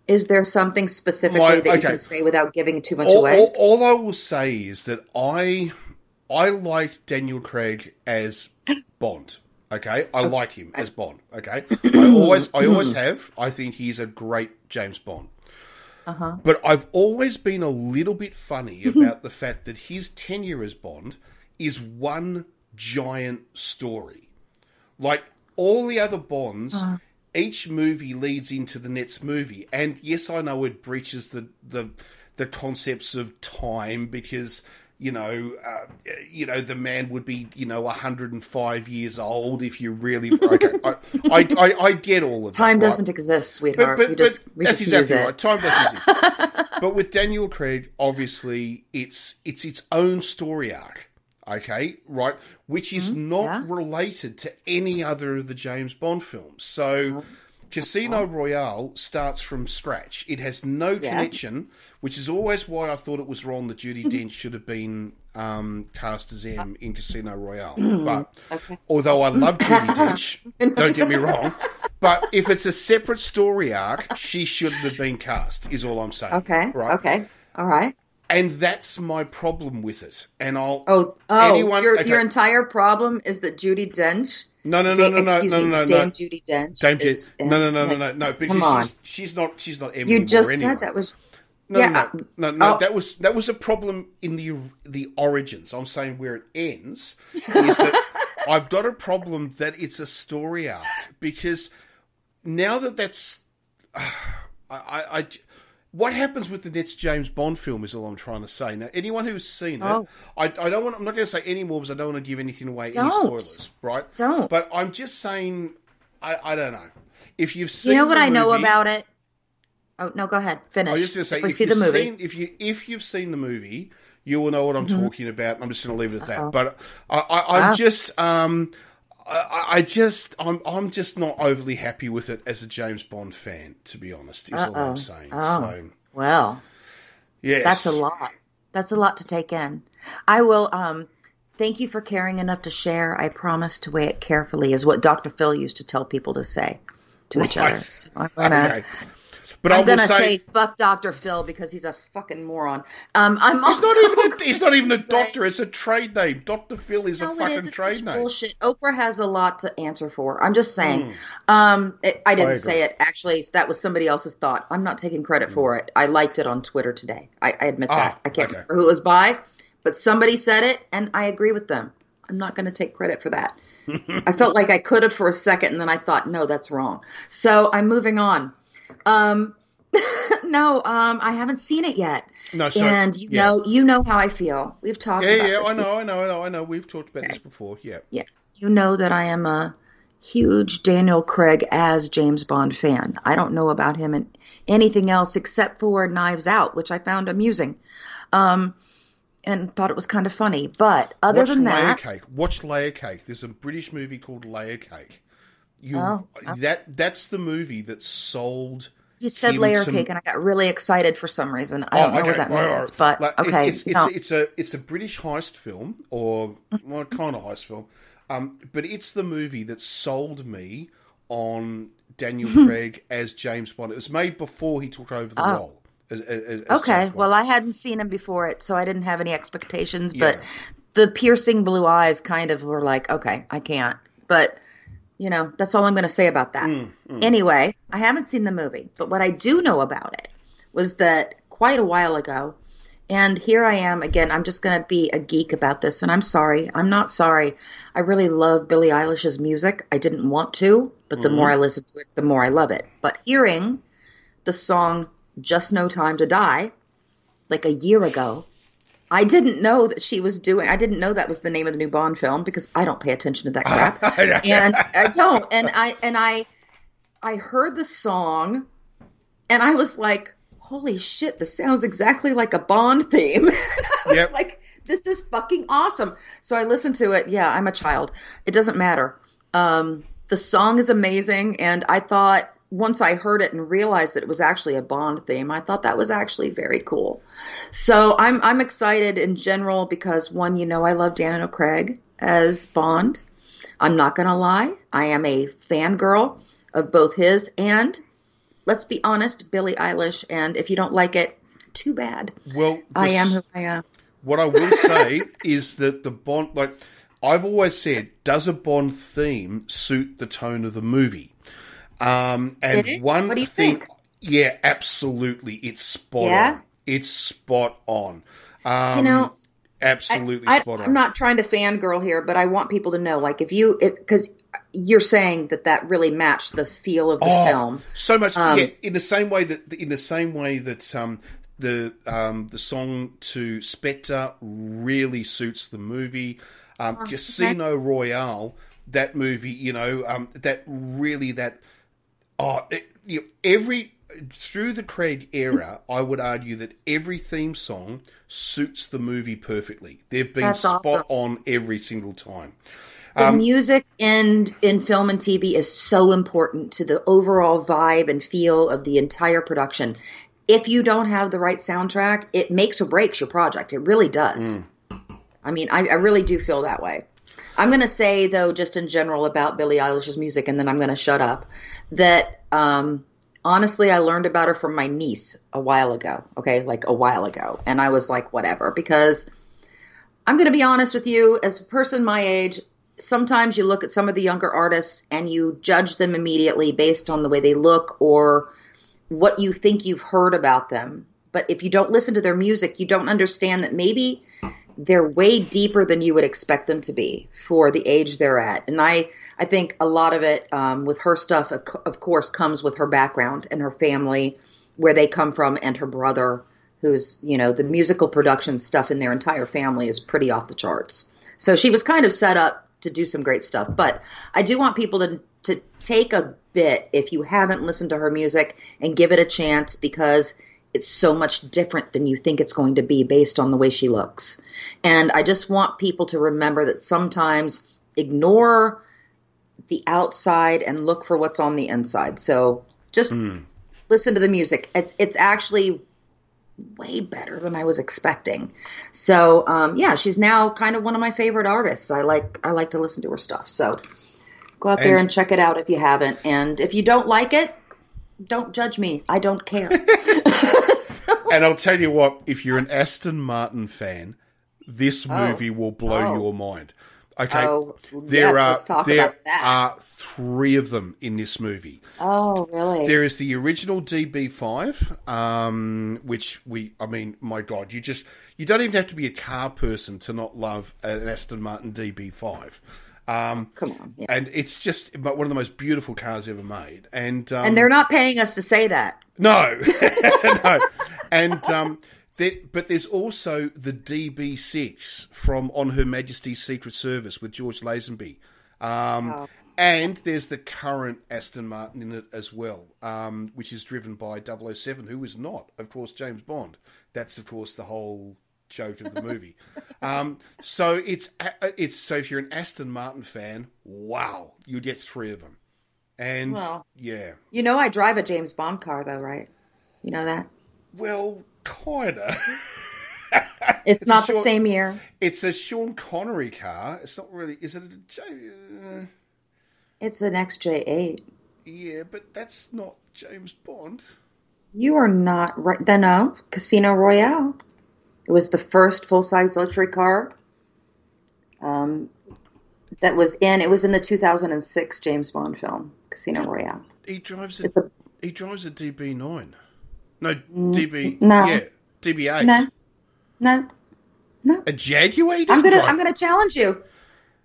is there something specifically that you can say without giving too much away? All I will say is that I like Daniel Craig as Bond, okay? I like him as Bond, okay? I always have. I think he's a great James Bond. Uh-huh. But I've always been a little bit funny about the fact that his tenure as Bond is one giant story. Like all the other Bonds, each movie leads into the next movie. And yes, I know it breaches the concepts of time because, the man would be, 105 years old if you really... Okay, I get all of that. Time doesn't exist, sweetheart. But that's exactly right. Time doesn't exist. But with Daniel Craig, obviously, it's its own story arc. Okay, right, which is not related to any other of the James Bond films. So, Casino Royale starts from scratch. It has no connection, which is always why I thought it was wrong that Judi Dench should have been cast as M in Casino Royale. But although I love Judi Dench, don't get me wrong, but if it's a separate story arc, she shouldn't have been cast, is all I'm saying. Okay, right? Okay, all right. And that's my problem with it. And your entire problem is that Judi Dench. No. Dame Judi Dench. No. Because she's not Emily. You just Moore said anyway. That was. No. That was a problem in the origins. I'm saying where it ends is that I've got a problem that it's a story arc because now that's what happens with the next James Bond film is all I'm trying to say. Now, anyone who's seen it, I'm not going to say any more because I don't want to give anything away, any spoilers, right? Don't. But I'm just saying, I don't know. If you've seen, what I know about it. Oh no, go ahead. Finish. I was just going to say, if you've seen the movie, you will know what I'm talking about. I'm just going to leave it at that. But I'm just I'm just not overly happy with it as a James Bond fan, to be honest, is all I'm saying. Oh, so, well, yes. That's a lot. That's a lot to take in. I will, thank you for caring enough to share. I promise to weigh it carefully is what Dr. Phil used to tell people to say to each other. So I'm gonna, But I'm gonna say fuck Dr. Phil because he's a fucking moron. He's not even a doctor. It's a trade name. Dr. Phil is a fucking trade name. Bullshit. Oprah has a lot to answer for. I'm just saying. I didn't say it. Actually, that was somebody else's thought. I'm not taking credit for it. I liked it on Twitter today. I admit that. I can't remember who it was by, but somebody said it, and I agree with them. I'm not going to take credit for that. I felt like I could have for a second, and then I thought, no, that's wrong. So I'm moving on. No, I haven't seen it yet. No, so, and you know how I feel. We've talked about this. I know. We've talked about this before. Yeah. Yeah. You know that I am a huge Daniel Craig as James Bond fan. I don't know about him and anything else except for Knives Out, which I found amusing. And thought it was kind of funny. But other than that, watch Layer Cake. There's a British movie called Layer Cake. That's the movie that sold. You said Layer Cake, and I got really excited for some reason. I don't know what that means, but okay. It's a British heist film, or kind of heist film, but it's the movie that sold me on Daniel Craig as James Bond. It was made before he took over the role. As okay, well, I hadn't seen him before it, so I didn't have any expectations. But the piercing blue eyes kind of were like, okay, I can't, but. That's all I'm going to say about that. Anyway, I haven't seen the movie, but what I do know about it was that quite a while ago, and here I am again, I'm just going to be a geek about this, and I'm sorry. I'm not sorry. I really love Billie Eilish's music. I didn't want to, but the more I listen to it, the more I love it. But hearing the song Just No Time to Die, like a year ago, I didn't know that I didn't know that was the name of the new Bond film because I don't pay attention to that crap. And I don't. And I heard the song and I was like, holy shit, this sounds exactly like a Bond theme. I was like, this is fucking awesome. So I listened to it. Yeah, I'm a child. It doesn't matter. The song is amazing. And I thought, once I heard it and realized that it was actually a Bond theme, I thought that was actually very cool. So I'm excited in general because one, I love Daniel Craig as Bond. I'm not going to lie. I am a fangirl of both his and, let's be honest, Billie Eilish. And if you don't like it, too bad. Well, I am who I am. What I will say is that the Bond, like I've always said, does a Bond theme suit the tone of the movie? And one what do you thing, think? Yeah, absolutely. It's spot on. It's spot on. Absolutely spot on. I'm not trying to fangirl here, but I want people to know, like, because you're saying that really matched the feel of the film so much. In the same way that the song to Spectre really suits the movie. Casino Royale, that movie, through the Craig era, I would argue that every theme song suits the movie perfectly. They've been spot on every single time. The music in film and TV is so important to the overall vibe and feel of the entire production. If you don't have the right soundtrack, it makes or breaks your project. It really does. I mean, I really do feel that way. I'm going to say, though, just in general about Billie Eilish's music, and then I'm going to shut up, that honestly, I learned about her from my niece a while ago. Okay, like a while ago. And I was like, whatever, because I'm going to be honest with you, as a person my age, sometimes you look at some of the younger artists and you judge them immediately based on the way they look or what you think you've heard about them. But if you don't listen to their music, you don't understand that maybe they're way deeper than you would expect them to be for the age they're at. And I think a lot of it with her stuff, of course, comes with her background and her family, where they come from, and her brother, who's, the musical production stuff in their entire family is pretty off the charts. So she was kind of set up to do some great stuff. But I do want people to take a bit, if you haven't listened to her music, and give it a chance, because it's so much different than you think it's going to be based on the way she looks. And I just want people to remember that sometimes ignore the outside and look for what's on the inside. So just listen to the music. It's actually way better than I was expecting. So yeah, she's now kind of one of my favorite artists. I like to listen to her stuff. So go out there and check it out if you haven't. And if you don't like it, don't judge me. I don't care. And I'll tell you what, if you're an Aston Martin fan, this movie will blow your mind. Okay, there are 3 of them in this movie. Oh, really? There is the original DB5, which my God, you don't even have to be a car person to not love an Aston Martin DB5. Come on. Yeah. And it's just one of the most beautiful cars ever made. And they're not paying us to say that. No. No. And but there's also the DB6 from On Her Majesty's Secret Service with George Lazenby. And there's the current Aston Martin in it as well, which is driven by 007, who is not, of course, James Bond. That's, of course, the whole joke of the movie. So so if you're an Aston Martin fan, wow, you get 3 of them. And yeah. You know I drive a James Bond car though, right? You know that? Well, kinda. It's not the same year. It's a Sean Connery car. It's not really. Is it a It's an XJ8. Yeah, but that's not James Bond. You are not right. No, Casino Royale. It was the first full-size luxury car. That was in. It was in the 2006 James Bond film, Casino Royale. He drives a DB9. No, DB. No. Yeah, DB8. No. A Jaguar? I'm gonna challenge you.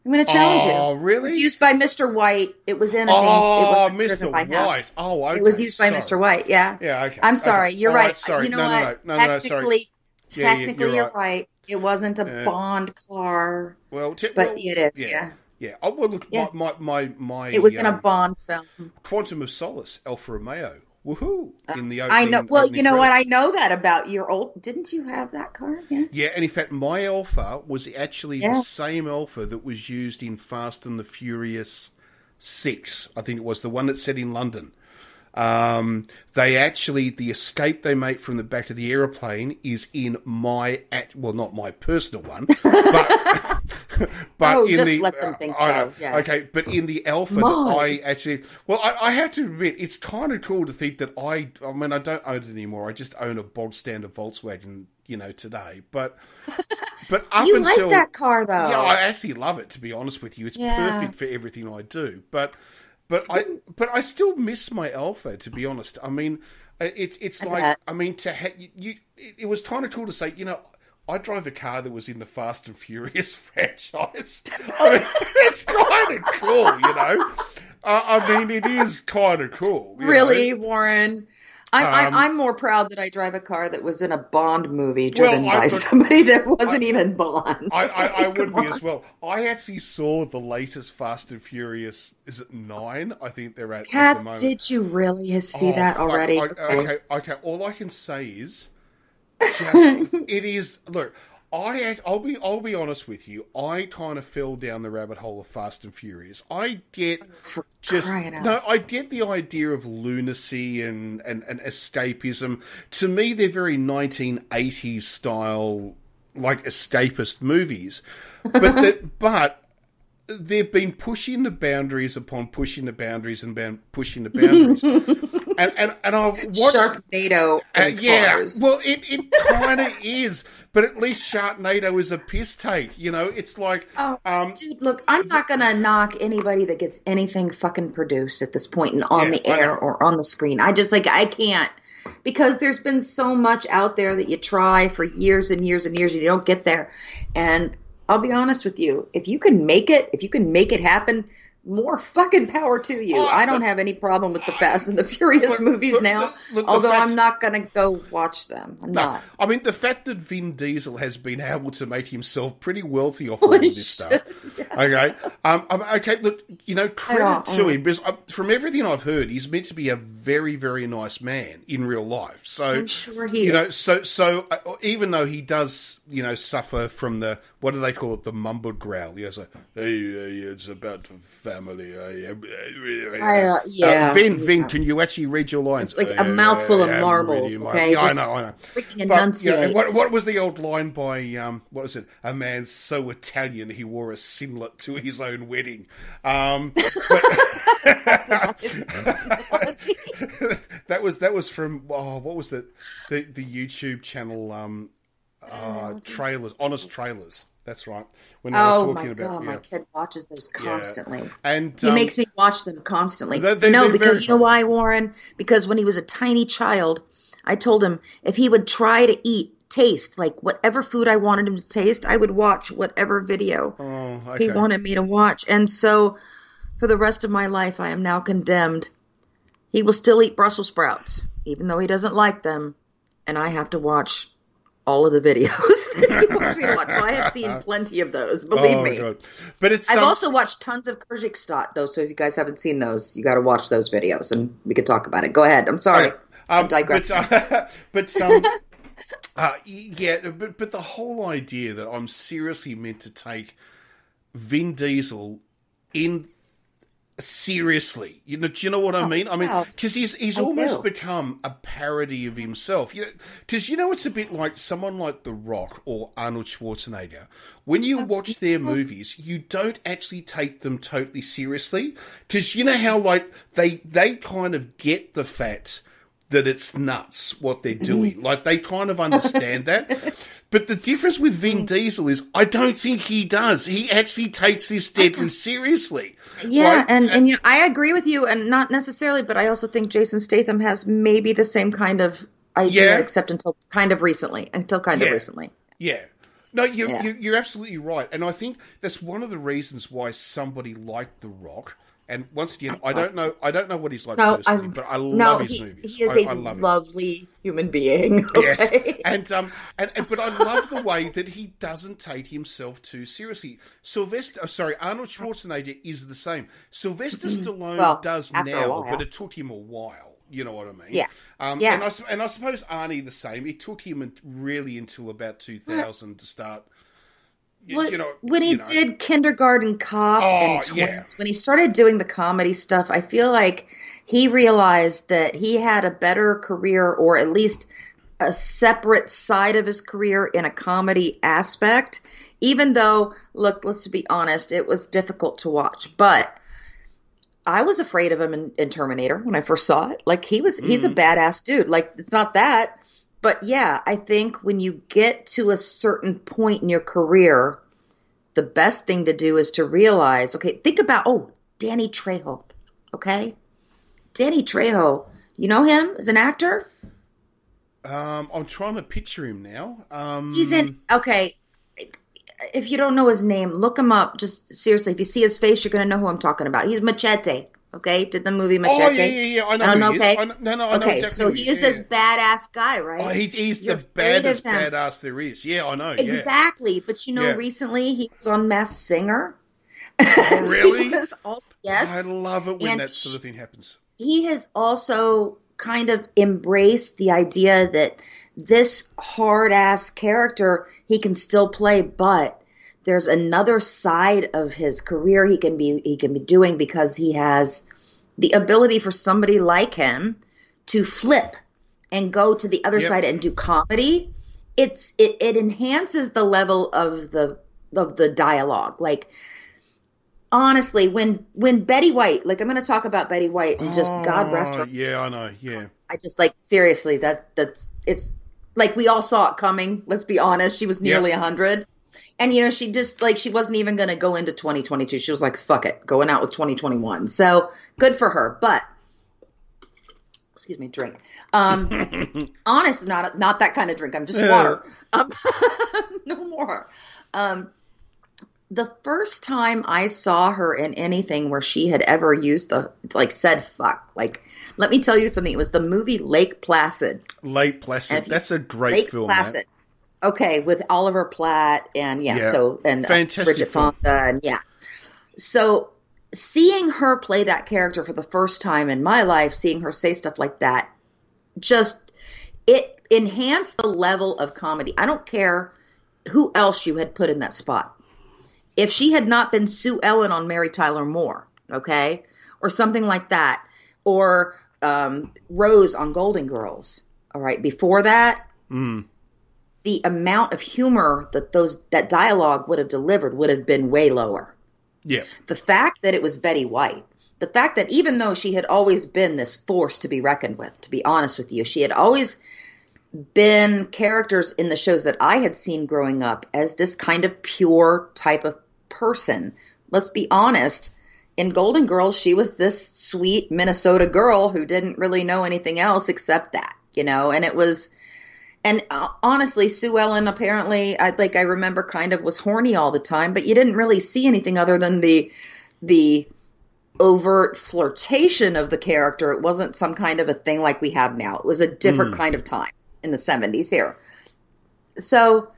I'm going to challenge you. Oh, really? It was used by Mr. White. It was in a James. Mr. White. Oh, okay. It was used by Mr. White. Yeah. Yeah. Okay. I'm sorry. Okay. You're right. Sorry. You know what? No. Sorry. Technically, you're right. It wasn't a Bond car. Well, but it is. Yeah. Yeah. Oh, well, look. Yeah. My. It was in a Bond film. Quantum of Solace, Alfa Romeo. Woohoo! In the I know. Well, you know what? I know that about your old. Didn't you have that car? Yeah. Yeah, and in fact, my Alfa was actually the same Alfa that was used in Fast and the Furious 6. I think it was the one that's set in London. The escape they make from the back of the aeroplane is in not my personal one, but in just let them think so. Yeah. Okay, but in the Alfa that I actually, I have to admit, it's kind of cool to think that I don't own it anymore. I just own a bog standard Volkswagen, today. But up you until like that car though. Yeah, I actually love it. To be honest with you, it's perfect for everything I do. But I still miss my Alfa, to be honest. I mean, it's like, I mean, it was kind of cool to say, I drove a car that was in the Fast and Furious franchise. I mean, it's kind of cool, I mean, it is kind of cool. Really, Warren? I'm more proud that I drive a car that was in a Bond movie driven by somebody that wasn't even Bond. I would be as well. I actually saw the latest Fast and Furious. Is it 9? I think they're at the moment. Did you really see that already? Okay. All I can say is, it is. Look, I'll be honest with you. I kind of fell down the rabbit hole of Fast and Furious. I get the idea of lunacy and escapism. To me, they're very 1980s style, like escapist movies. But they've been pushing the boundaries upon pushing the boundaries and pushing the boundaries. and I've watched Sharknado. Cars. Well, it kind of is, but at least Sharknado is a piss take. It's like, dude, look, I'm not gonna knock anybody that gets anything fucking produced at this point and on the air or on the screen. I can't. Because there's been so much out there that you try for years and years and years and you don't get there. And I'll be honest with you. If you can make it happen, more fucking power to you. I don't have any problem with the Fast and the Furious movies now, although I'm not going to go watch them. I'm not. I mean, the fact that Vin Diesel has been able to make himself pretty wealthy off all of this stuff. Yeah. Okay, look, credit to him, because from everything I've heard, he's meant to be a very, very nice man in real life. So I'm sure he is. So even though he does, suffer from what do they call it? The mumbled growl. It's like, hey, it's about family. Vin, can you actually read your lines? It's like a mouthful of marbles. Okay, yeah, I know. Freaking enunciate. What was the old line by what was it? A man so Italian he wore a singlet to his own wedding. That was from what was it? The YouTube channel trailers, Honest Trailers. That's right. When they were talking about, my kid watches those constantly, and he makes me watch them constantly. They're because you know why, Warren? Because when he was a tiny child, I told him if he would try to taste like whatever food I wanted him to taste, I would watch whatever video he wanted me to watch. And so, for the rest of my life, I am now condemned. He will still eat Brussels sprouts, even though he doesn't like them, and I have to watch all of the videos that he wants me to watch. So I have seen plenty of those, believe me. God. But I've also watched tons of Kyrgyzstan, though, so if you guys haven't seen those, you got to watch those videos, and we could talk about it. Go ahead. I'm sorry. I'm digressing. But the whole idea that I'm seriously meant to take Vin Diesel in seriously, do you know what I mean? I mean, because he's almost become a parody of himself. Because it's a bit like someone like The Rock or Arnold Schwarzenegger. When you watch their movies, you don't actually take them totally seriously. Because you know how like they kind of get the fact that it's nuts what they're doing. Like they kind of understand that. But the difference with Vin Diesel is I don't think he does. He actually takes this deadly seriously. Yeah, and I agree with you, and not necessarily, but I also think Jason Statham has maybe the same kind of idea, except until kind of recently. Yeah. No, you're absolutely right. And I think that's one of the reasons why somebody like The Rock. And once again, I don't know what he's like personally, but I love his movies. He is a lovely human being. Okay? Yes, but I love the way that he doesn't take himself too seriously. Arnold Schwarzenegger is the same. Sylvester Stallone does now, but it took him a while. You know what I mean? Yeah. And I suppose Arnie the same. It took him really until about 2000 to start. When he did Kindergarten Cop and Twins, when he started doing the comedy stuff, I feel like he realized that he had a better career, or at least a separate side of his career in a comedy aspect, even though, look, let's be honest, it was difficult to watch. But I was afraid of him in Terminator when I first saw it. Like, he's a badass dude. Like, it's not that. But yeah, I think when you get to a certain point in your career, the best thing to do is to realize, okay, think about, Danny Trejo, okay? Danny Trejo, you know him as an actor? I'm trying to picture him now. He's if you don't know his name, look him up. Just seriously, if you see his face, you're going to know who I'm talking about. He's Machete. Okay, did the movie Machete? Oh, yeah. I know who he is. I know exactly so he is this badass guy, right? Oh, he's the baddest badass there is. Yeah, I know. Exactly. But recently he was on Masked Singer. Oh, really? Yes. I love it when that sort of thing happens. He has also kind of embraced the idea that this hard-ass character he can still play, but there's another side of his career he can be doing, because he has the ability for somebody like him to flip and go to the other side and do comedy. It enhances the level of the dialogue. Like, honestly, when Betty White, like, I'm going to talk about Betty White and just God rest her. Yeah, I know. Yeah, I just seriously it's like we all saw it coming. Let's be honest. She was nearly 100. And, she just, she wasn't even going to go into 2022. She was like, fuck it, going out with 2021. So, good for her. But, excuse me, drink. Honest, not that kind of drink. I'm just water. No more. The first time I saw her in anything where she had ever used said fuck. Let me tell you something. It was the movie Lake Placid. Lake Placid. That's a great film, Lake Placid. Okay, with Oliver Platt and fantastic Bridget Fonda and So seeing her play that character for the first time in my life, seeing her say stuff like that, it enhanced the level of comedy. I don't care who else you had put in that spot. If she had not been Sue Ellen on Mary Tyler Moore, okay, or something like that, or Rose on Golden Girls, all right, before that, the amount of humor that dialogue would have delivered would have been way lower. Yeah. The fact that it was Betty White, the fact that even though she had always been this force to be reckoned with, to be honest with you, she had always been characters in the shows that I had seen growing up as this kind of pure type of person. Let's be honest. In Golden Girls, she was this sweet Minnesota girl who didn't really know anything else except that, and it was, and honestly, Sue Ellen apparently, I remember kind of was horny all the time, but you didn't really see anything other than the overt flirtation of the character. It wasn't some kind of a thing like we have now. It was a different kind of time in the 70s here. So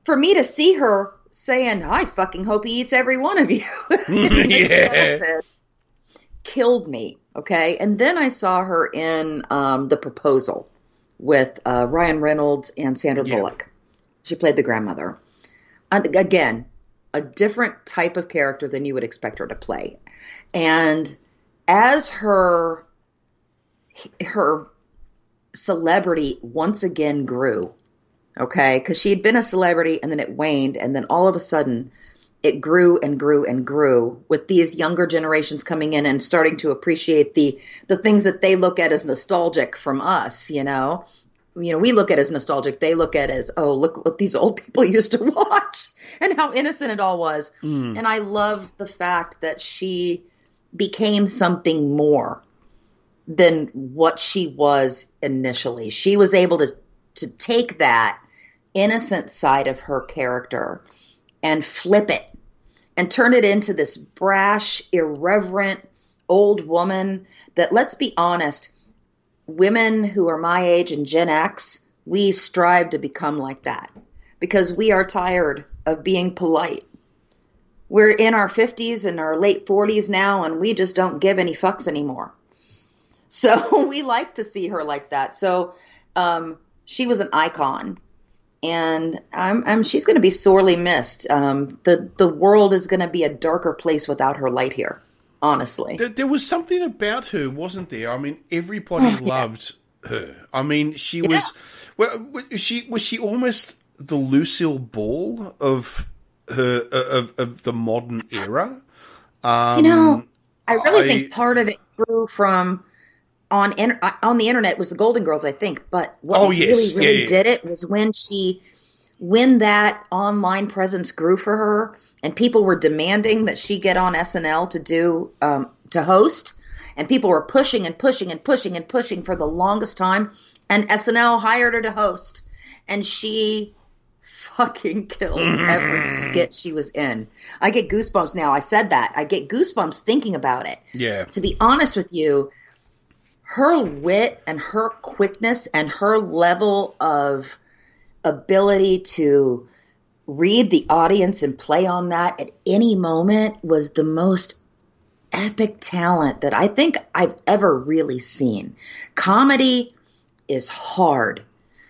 for me to see her saying, I fucking hope he eats every one of you, yeah. killed me. Okay. And then I saw her in The Proposal with Ryan Reynolds and Sandra Bullock. She played the grandmother. And again, a different type of character than you would expect her to play. And as her celebrity once again grew, okay, because she had been a celebrity and then it waned, and then all of a sudden it grew and grew and grew with these younger generations coming in and starting to appreciate the things that they look at as nostalgic from us, we look at as nostalgic. They look at as, oh, look what these old people used to watch and how innocent it all was. And I love the fact that she became something more than what she was initially. She was able to take that innocent side of her character and flip it and turn it into this brash, irreverent old woman that, let's be honest, women who are my age and Gen X, we strive to become like that because we are tired of being polite. We're in our 50s and our late 40s now, and we just don't give any fucks anymore. So we like to see her like that. So she was an icon, and she's going to be sorely missed. The world is going to be a darker place without her light here, honestly. There was something about her, wasn't there? I mean, everybody loved her. I mean, she was... Well, was she almost the Lucille Ball of her of the modern era? I really think part of it grew from... On the internet was the Golden Girls, I think. But what really did it was when that online presence grew for her, and people were demanding that she get on SNL to host, and people were pushing and pushing and pushing and pushing for the longest time, and SNL hired her to host, and she fucking killed every skit she was in. I get goosebumps now. I said that. I get goosebumps thinking about it. Yeah. To be honest with you, her wit and her quickness and her level of ability to read the audience and play on that at any moment was the most epic talent that I think I've ever really seen. Comedy is hard.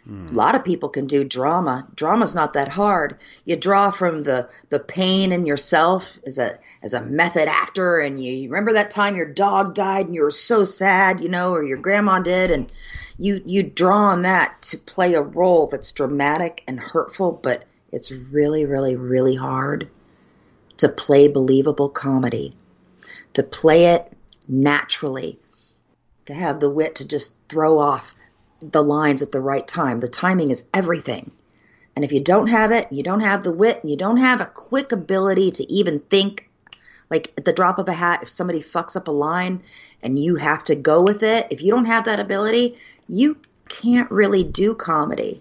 A lot of people can do drama. Drama's not that hard. You draw from the pain in yourself as a method actor, and you remember that time your dog died and you were so sad, or your grandma did, and you draw on that to play a role that's dramatic and hurtful, but it's really, really, really hard to play believable comedy, to play it naturally, to have the wit to just throw off the lines at the right time. The timing is everything. And if you don't have it, you don't have the wit, and you don't have a quick ability to even think, like at the drop of a hat, if somebody fucks up a line and you have to go with it, if you don't have that ability, you can't really do comedy.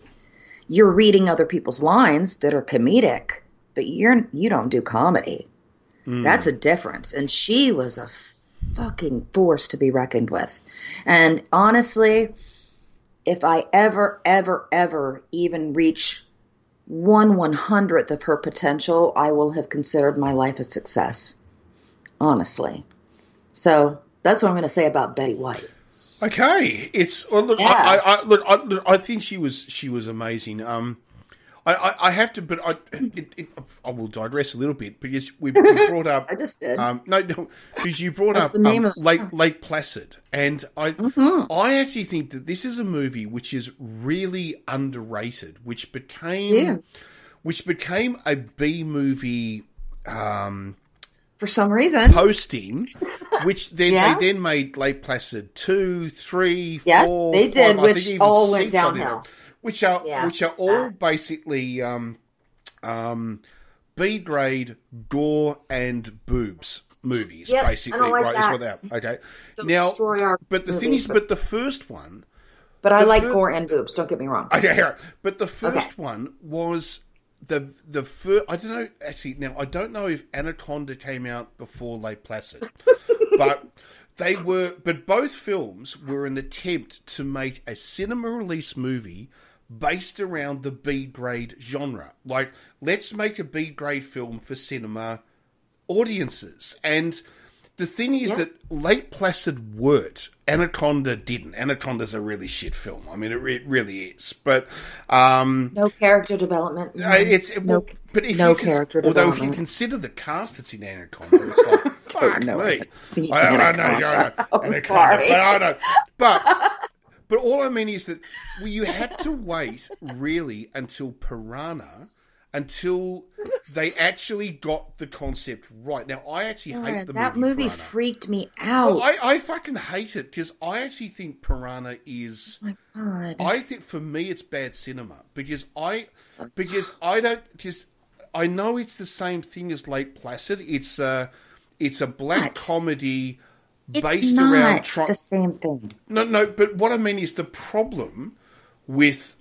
You're reading other people's lines that are comedic, but you don't do comedy. That's a difference. And she was a fucking force to be reckoned with. And honestly, if I ever even reach 1/100th of her potential, I will have considered my life a success. Honestly. So that's what I'm going to say about Betty White. Okay, I think she was amazing. I have to, but I will digress a little bit because we brought up. I just did. No, because you brought up Lake Placid, and I actually think that this is a movie which is really underrated, which became a B movie. For some reason, posting, which then they then made Lake Placid 2, 3, 4, yes, they did, 5, which all went downhill. Which are all basically B grade gore and boobs movies, basically, right? Is what they are. Okay. Now, but the thing is, but the first one. But I like gore and boobs. Don't get me wrong. Okay, but the first one was the first. I don't know. Actually, now I don't know if Anaconda came out before Lake Placid, but. But both films were an attempt to make a cinema release movie based around the B-grade genre. Like, let's make a B-grade film for cinema audiences. And the thing is that Lake Placid worked. Anaconda didn't. Anaconda's a really shit film. I mean, it really is. But no character development. But if you consider the cast that's in Anaconda, it's like fuck me. I know. I'm sorry. But I know. But all I mean is that you had to wait really until Piranha. Until they actually got the concept right. Now, I actually hate the movie That movie Piranha. freaked me out. Well, I fucking hate it because I actually think Piranha is... Oh, my God. I think for me it's bad cinema because I know it's the same thing as Lake Placid. It's a black comedy based around... It's not the same thing. No, but what I mean is the problem with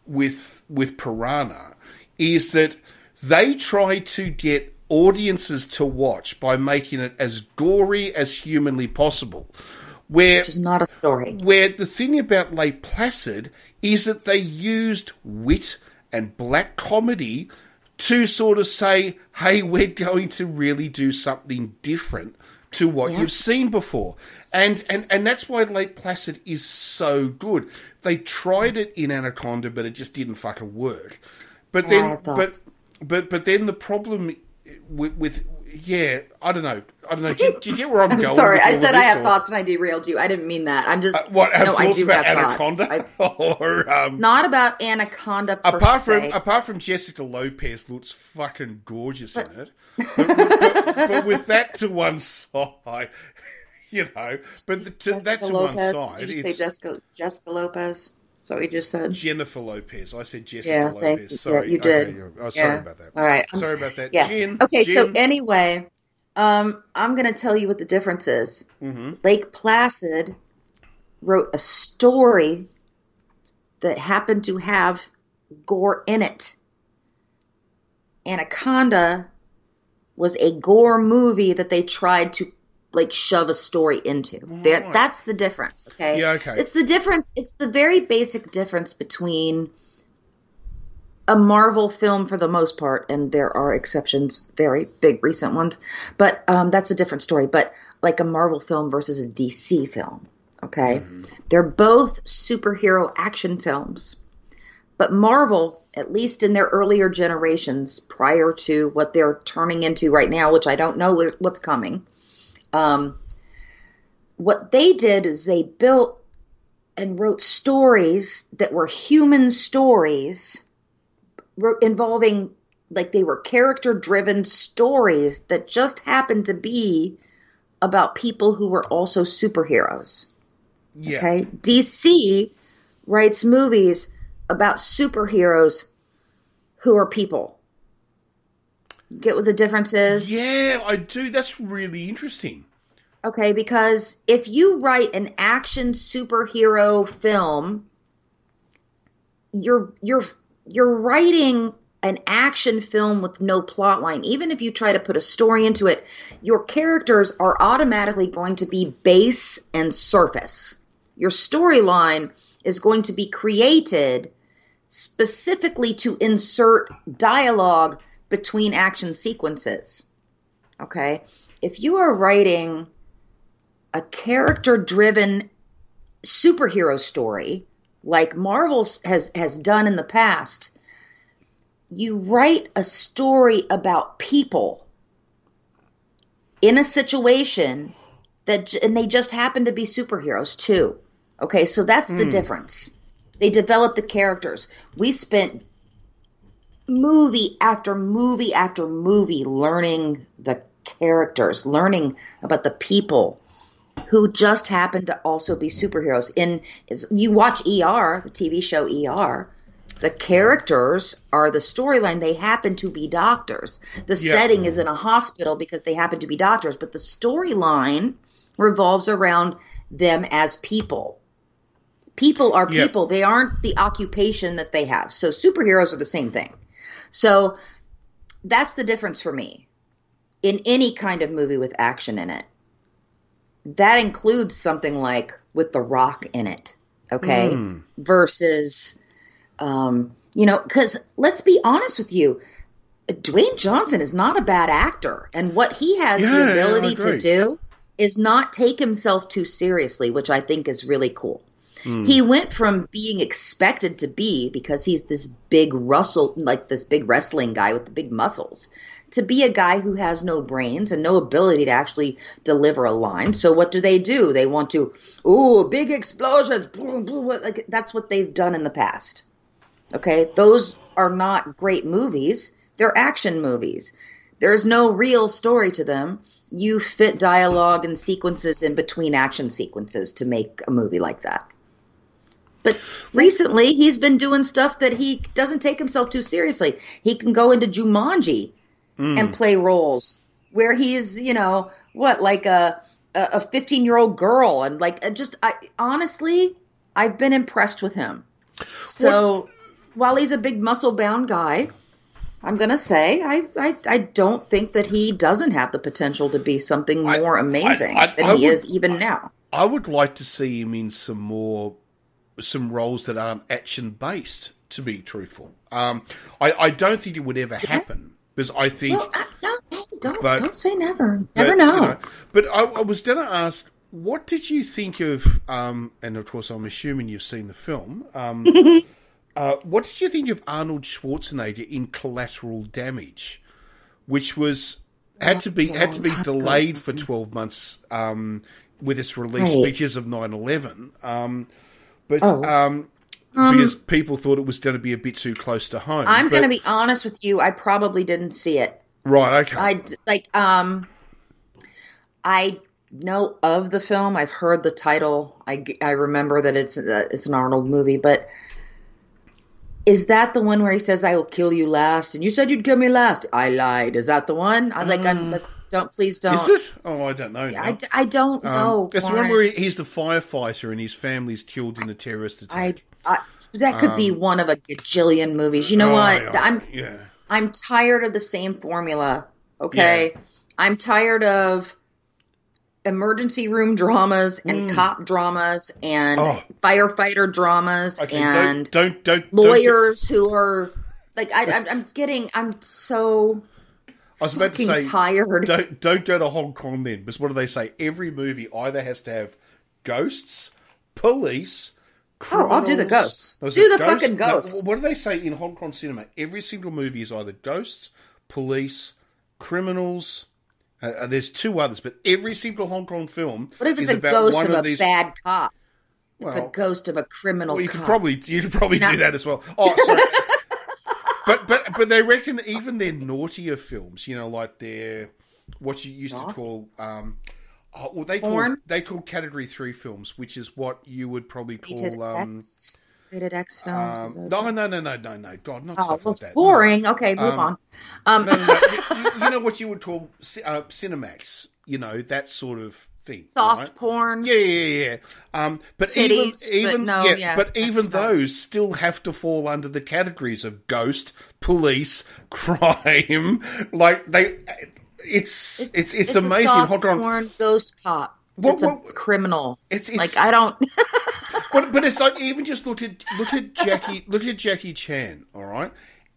Piranha is that they try to get audiences to watch by making it as gory as humanly possible. Which is not a story. Where the thing about Lake Placid is that they used wit and black comedy to sort of say, hey, we're going to really do something different to what you've seen before. And that's why Lake Placid is so good. They tried it in Anaconda, but it just didn't fucking work. But then, but then the problem with I don't know. Do you get where I'm going? Sorry, I said I have thoughts and I derailed you. I didn't mean that. I'm just I do about Anaconda or not about Anaconda. Apart from Jessica Lopez looks fucking gorgeous in it, but with that to one side, you know. But that to one side, did you say Jessica Lopez? Is that what you just said? Jennifer Lopez. I said Jessica Lopez. Sorry. You did. Sorry about that. All right. Sorry about that. Yeah. Jen. So anyway, I'm going to tell you what the difference is. Mm-hmm. Lake Placid wrote a story that happened to have gore in it. Anaconda was a gore movie that they tried to shove a story into. Right. That's the difference, okay? Yeah, okay. It's the difference. It's the very basic difference between a Marvel film for the most part, and there are exceptions, very big recent ones, but that's a different story. But like a Marvel film versus a DC film, okay? Mm-hmm. They're both superhero action films. But Marvel, at least in their earlier generations, prior to what they're turning into right now, which I don't know what's coming, what they did is they built and wrote stories that were human stories involving, they were character-driven stories that just happened to be about people who were also superheroes. Yeah. Okay? DC writes movies about superheroes who are people. Get what the difference is? Yeah, I do. That's really interesting. Okay, because if you write an action superhero film, you're writing an action film with no plot line. Even if you try to put a story into it, your characters are automatically going to be base and surface. Your storyline is going to be created specifically to insert dialogue between action sequences. Okay? If you are writing a character-driven superhero story, like Marvel has done in the past, you write a story about people in a situation and they just happen to be superheroes too. Okay, so that's the difference. They developed the characters. We spent movie after movie after movie learning the characters, learning about the people who just happen to also be superheroes. You watch ER, the TV show ER, the characters are the storyline. They happen to be doctors. The setting is in a hospital because they happen to be doctors, but the storyline revolves around them as people. People are people. They aren't the occupation that they have. So superheroes are the same thing. So that's the difference for me in any kind of movie with action in it. That includes something like with The Rock in it, okay? Versus, because let's be honest with you, Dwayne Johnson is not a bad actor. And what he has the ability to do is not take himself too seriously, which I think is really cool. He went from being expected to be, because he's this big wrestling guy with the big muscles, to be a guy who has no brains and no ability to actually deliver a line. So what do? They want to, big explosions. Like, that's what they've done in the past. Okay? Those are not great movies. They're action movies. There's no real story to them. You fit dialogue and sequences in between action sequences to make a movie like that. But recently, he's been doing stuff that he doesn't take himself too seriously. He can go into Jumanji and play roles where he's, like a 15-year-old girl. And honestly, I've been impressed with him. So while he's a big muscle-bound guy, I'm going to say I don't think that he doesn't have the potential to be something more amazing than he is even now. I would like to see him in some roles that aren't action-based, to be truthful. I don't think it would ever happen, because I think... Don't say never. Never know. But I was going to ask, what did you think of... and, of course, I'm assuming you've seen the film. What did you think of Arnold Schwarzenegger in Collateral Damage, which had to be delayed for 12 months with its release because of 9/11? Because people thought it was going to be a bit too close to home. I'm going to be honest with you. I probably didn't see it. Right. Okay. I know of the film. I've heard the title. I remember that it's an Arnold movie. But is that the one where he says, "I will kill you last"? And you said you'd kill me last. I lied. Is that the one? I was please don't. Is it? Oh, I don't know. Now. I don't know. That's the one where he's the firefighter and his family's killed in a terrorist attack. That could be one of a gajillion movies. You know what? I'm tired of the same formula. Okay, I'm tired of emergency room dramas and cop dramas and firefighter dramas and lawyers who are like I'm so. I was about to say, tired. Don't go to Hong Kong then, because what do they say? Every movie either has to have ghosts, police, criminals. I'll do the ghosts. Fucking ghosts. No, what do they say in Hong Kong cinema? Every single movie is either ghosts, police, criminals. There's two others, but every single Hong Kong film what if it's is a about ghost one of these... bad cop? It's a ghost of a criminal cop. You could probably do that as well. Oh, sorry. But they reckon even their naughtier films, like their what you used to call they call category 3 films, which is what you would probably call rated X films. No, God, not stuff like that. Boring. No. Okay, move on. No. You know what you would call Cinemax. That sort of thing. Soft porn. Yeah. But titties, even those still have to fall under the categories of ghost, police, crime. It's amazing. A soft porn ghost cop. It's a criminal. It's I don't. but it's like, even just look at Jackie Chan. All right.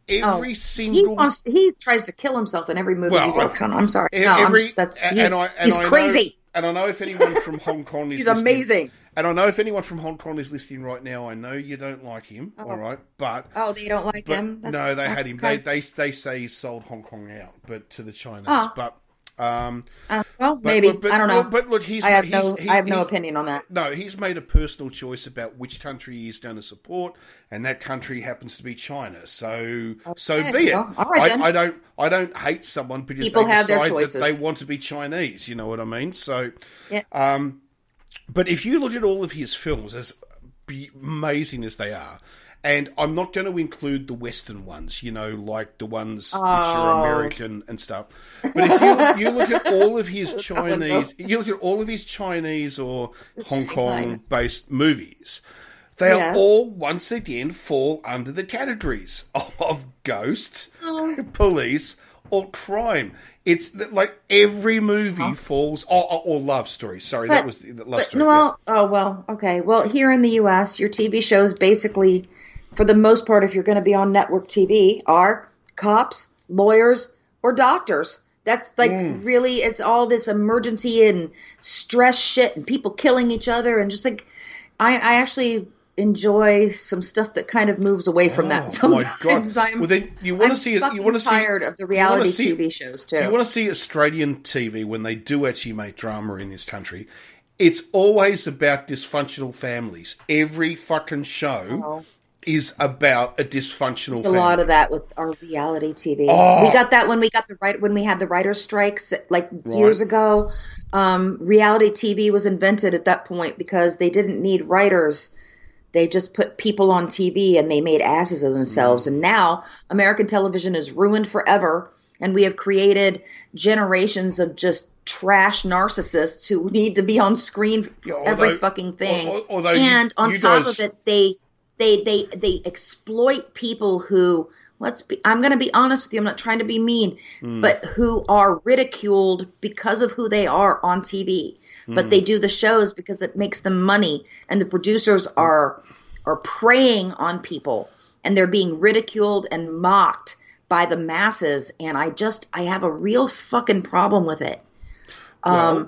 Every single he tries to kill himself in every movie he works on. I'm sorry. He's crazy. and I know if anyone from Hong Kong is He's amazing. And I know if anyone from Hong Kong is listening right now, I know you don't like him, all right? But they don't like him? No, they had him. Okay. They say he sold Hong Kong out, but to the Chinese. But maybe. I don't know. But look, I have no opinion on that. No, he's made a personal choice about which country he's going to support, and that country happens to be China. So be it. Well, all right, I don't hate someone because people they have their decide choices. that they want to be Chinese. You know what I mean? So, yeah. But if you look at all of his films, as amazing as they are, and I'm not going to include the Western ones, like the ones which are American and stuff. But if you look at all of his Chinese, you look at all of his Chinese or Hong Kong-based movies, they are all once again fall under the categories of ghosts, police, or crime. It's like every movie falls, or love story. Sorry, that was the love story. Okay. Well, here in the U.S., your TV shows basically, for the most part, if you're going to be on network TV, are cops, lawyers, or doctors. That's like really, it's all this emergency and stress shit and people killing each other. And just like, I actually enjoy some stuff that kind of moves away from that. Sometimes well, then you want to see it. You want to see tired of the reality TV shows too. You want to see Australian TV when they do actually make drama in this country. It's always about dysfunctional families. Every fucking show is about a dysfunctional family. A lot of that with our reality TV. We got that when we had the writers' strikes years ago. Reality TV was invented at that point because they didn't need writers. They just put people on TV and they made asses of themselves. And now American television is ruined forever. And we have created generations of just trash narcissists who need to be on screen for every fucking thing. And on top of it, they exploit people who, I'm going to be honest with you, I'm not trying to be mean, but who are ridiculed because of who they are on TV. But they do the shows because it makes them money, and the producers are preying on people, and they're being ridiculed and mocked by the masses. And I have a real fucking problem with it. I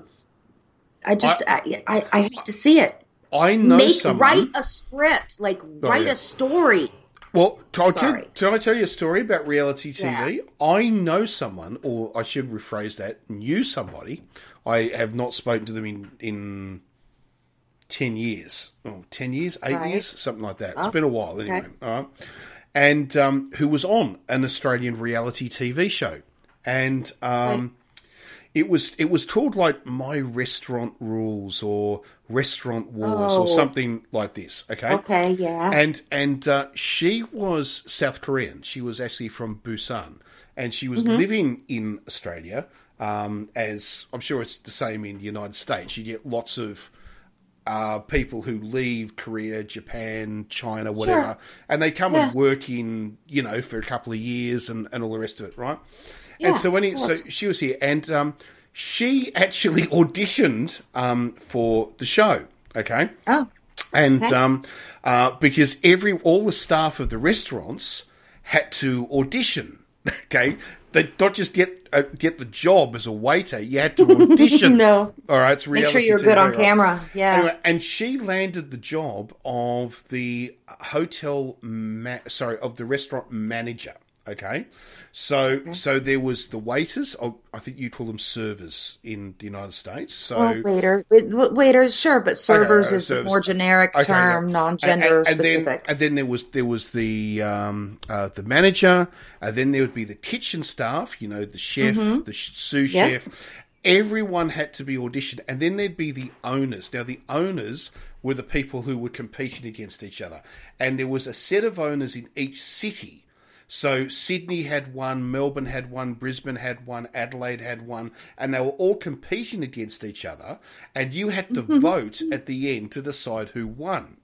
hate to see it. I know write a script, write a story. Well, can I tell you a story about reality TV? Yeah. I know someone, or I should rephrase that, knew somebody. I have not spoken to them in 10 years. 10 years, 8 years, something like that. It's been a while anyway. Okay. All right. And who was on an Australian reality TV show. And it was called like My Restaurant Rules or Restaurant Wars or something like this. Okay, yeah. And she was South Korean. She was actually from Busan, and she was living in Australia. As I'm sure it's the same in the United States. You get lots of people who leave Korea, Japan, China, whatever, and they come and work in, for a couple of years and all the rest of it, right? Yeah, and so she was here, and she actually auditioned for the show, okay? Oh. And because all the staff of the restaurants had to audition, okay? They not just get the job as a waiter, you had to audition. No. All right, it's reality. Make sure you're good on camera. Yeah. Anyway, and she landed the job of the of the restaurant manager. Okay, so there was the waiters. I think you call them servers in the United States. So waiters, sure, but servers is a more generic term, non-gender specific. And then there was the manager, and then there would be the kitchen staff. The chef, the sous chef. Everyone had to be auditioned, and then there'd be the owners. Now, the owners were the people who were competing against each other, and there was a set of owners in each city. So Sydney had one, Melbourne had one, Brisbane had one, Adelaide had one, and they were all competing against each other, and you had to vote at the end to decide who won,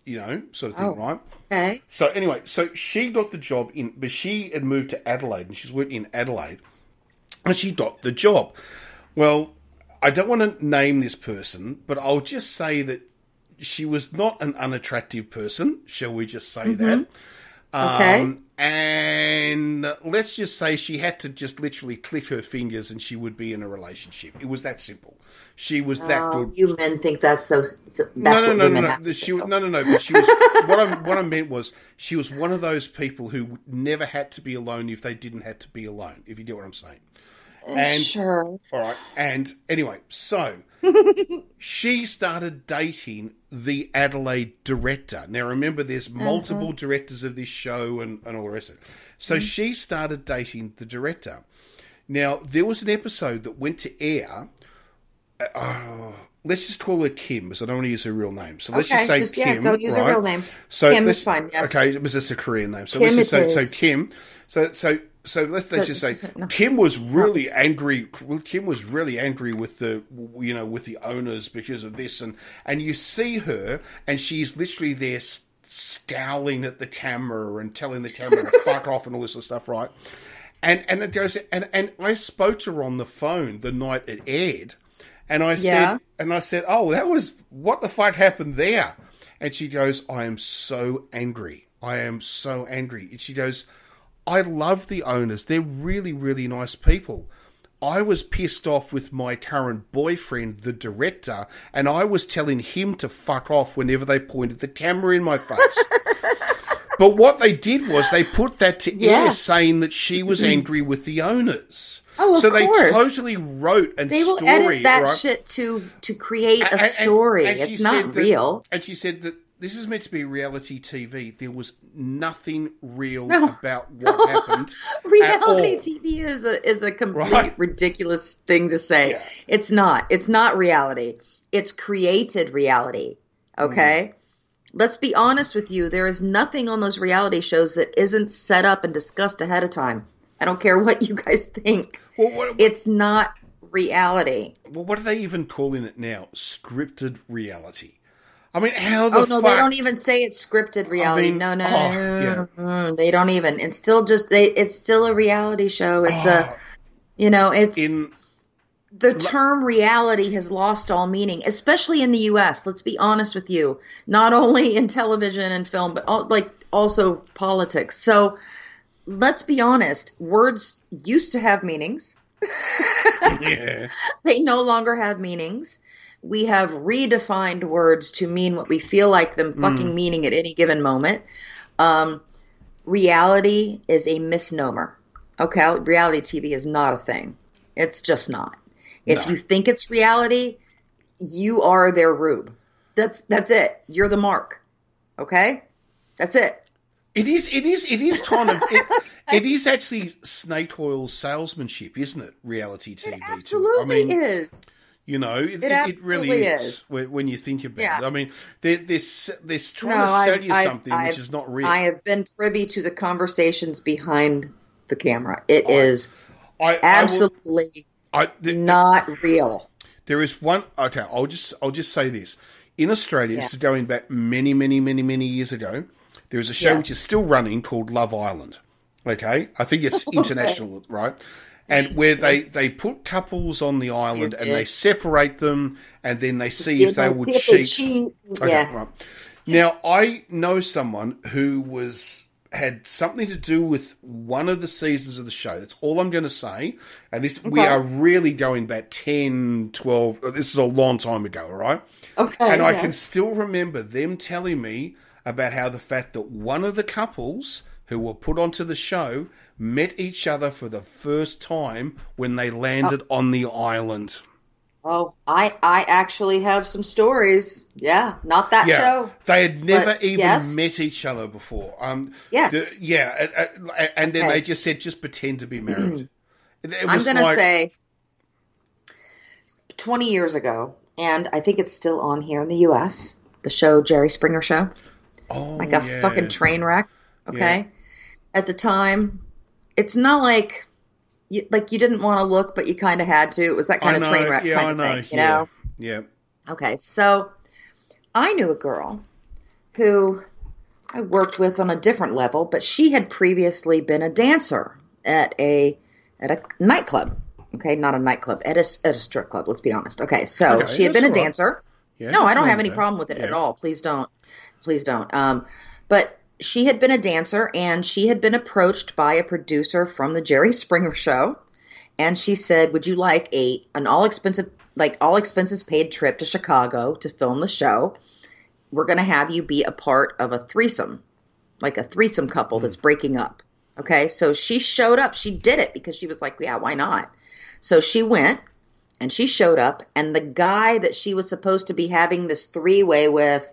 sort of thing, right? Okay. So anyway, she got the job but she had moved to Adelaide, and she's working in Adelaide, and she got the job. Well, I don't want to name this person, but I'll just say that she was not an unattractive person, shall we just say that? Okay. And let's just say she had to just literally click her fingers and she would be in a relationship. It was that simple. She was that good. You men think that's so. No. But she was what I meant was she was one of those people who never had to be alone if they didn't have to be alone. If you get what I'm saying. And sure. All right. And anyway, so she started dating the Adelaide director. Now, remember, there's multiple directors of this show and all the rest of it. So she started dating the director. Now, there was an episode that went to air. Let's just call her Kim, because I don't want to use her real name. So let's just say Kim. Yeah, don't use her real name. So Kim is fine, yes. Okay, it was just a Korean name. So Kim let's just say Kim. So let's just say Kim was really angry. Kim was really angry with the owners because of this, and you see her, and she's literally there scowling at the camera and telling the camera to fuck off and all this sort of stuff, right? And it goes, and I spoke to her on the phone the night it aired, and I said, oh, that was what the fuck happened there, and she goes, I am so angry, and she goes, I love the owners. They're really, really nice people. I was pissed off with my current boyfriend, the director, and I was telling him to fuck off whenever they pointed the camera in my face. But what they did was they put that to air saying that she was angry with the owners. Oh, of course. They totally wrote a story. They will edit that shit to create a story. It's not real. And she said that this is meant to be reality TV. There was nothing real about what happened. Reality TV is a complete ridiculous thing to say. Yeah. It's not. It's not reality. It's created reality. Okay? Let's be honest with you. There is nothing on those reality shows that isn't set up and discussed ahead of time. I don't care what you guys think. Well, it's not reality. Well, what are they even calling it now? Scripted reality. I mean, how the fuck? Oh, no, they don't even say it's scripted reality. I mean, no. They don't even. It's still it's still a reality show. It's the term reality has lost all meaning, especially in the U.S. Let's be honest with you. Not only in television and film, but also politics. So let's be honest. Words used to have meanings. Yeah. They no longer have meanings. We have redefined words to mean what we feel like them fucking meaning at any given moment. Reality is a misnomer. Okay? Reality TV is not a thing. It's just not. If you think it's reality, you are their rube. That's it. You're the mark. Okay? That's it. It is kind of, it is actually snake oil salesmanship, isn't it? Reality TV. It absolutely is. You know, it really is when you think about it. I mean, they're trying to sell you something which is not real. I have been privy to the conversations behind the camera. It is absolutely not real. There is one. Okay, I'll just say this. In Australia, this is going back many, many, many, many years ago. There is a show which is still running called Love Island. Okay, I think it's international, right? And where they put couples on the island and they separate them and then they see if they would cheat. Okay, right. Now, I know someone who had something to do with one of the seasons of the show. That's all I'm going to say. And we are really going back 10, 12. This is a long time ago, all right? Okay. And I can still remember them telling me about how the fact that one of the couples who were put onto the show met each other for the first time when they landed on the island. Oh, I actually have some stories. Yeah, not that show. They had never met each other before. And then they just said, just pretend to be married. I'm going to say 20 years ago, and I think it's still on here in the U.S., the show Jerry Springer Show. Oh, like a fucking train wreck. Okay. Yeah. At the time, it's not like you didn't want to look, but you kind of had to. It was that kind of train wreck kind of thing, you know? Yeah. Okay. So I knew a girl who I worked with on a different level, but she had previously been a dancer at a nightclub. Okay. Not a nightclub, at a strip club. Let's be honest. Okay. So she had been a dancer. Yeah, no, I don't have any problem with it at all. Please don't. But she had been a dancer, and she had been approached by a producer from the Jerry Springer show. And she said, would you like an all expenses paid trip to Chicago to film the show? We're going to have you be a part of a threesome, like a threesome couple that's breaking up. Okay. So she showed up. She did it because she was like, yeah, why not? So she went and she showed up, and the guy that she was supposed to be having this three-way with,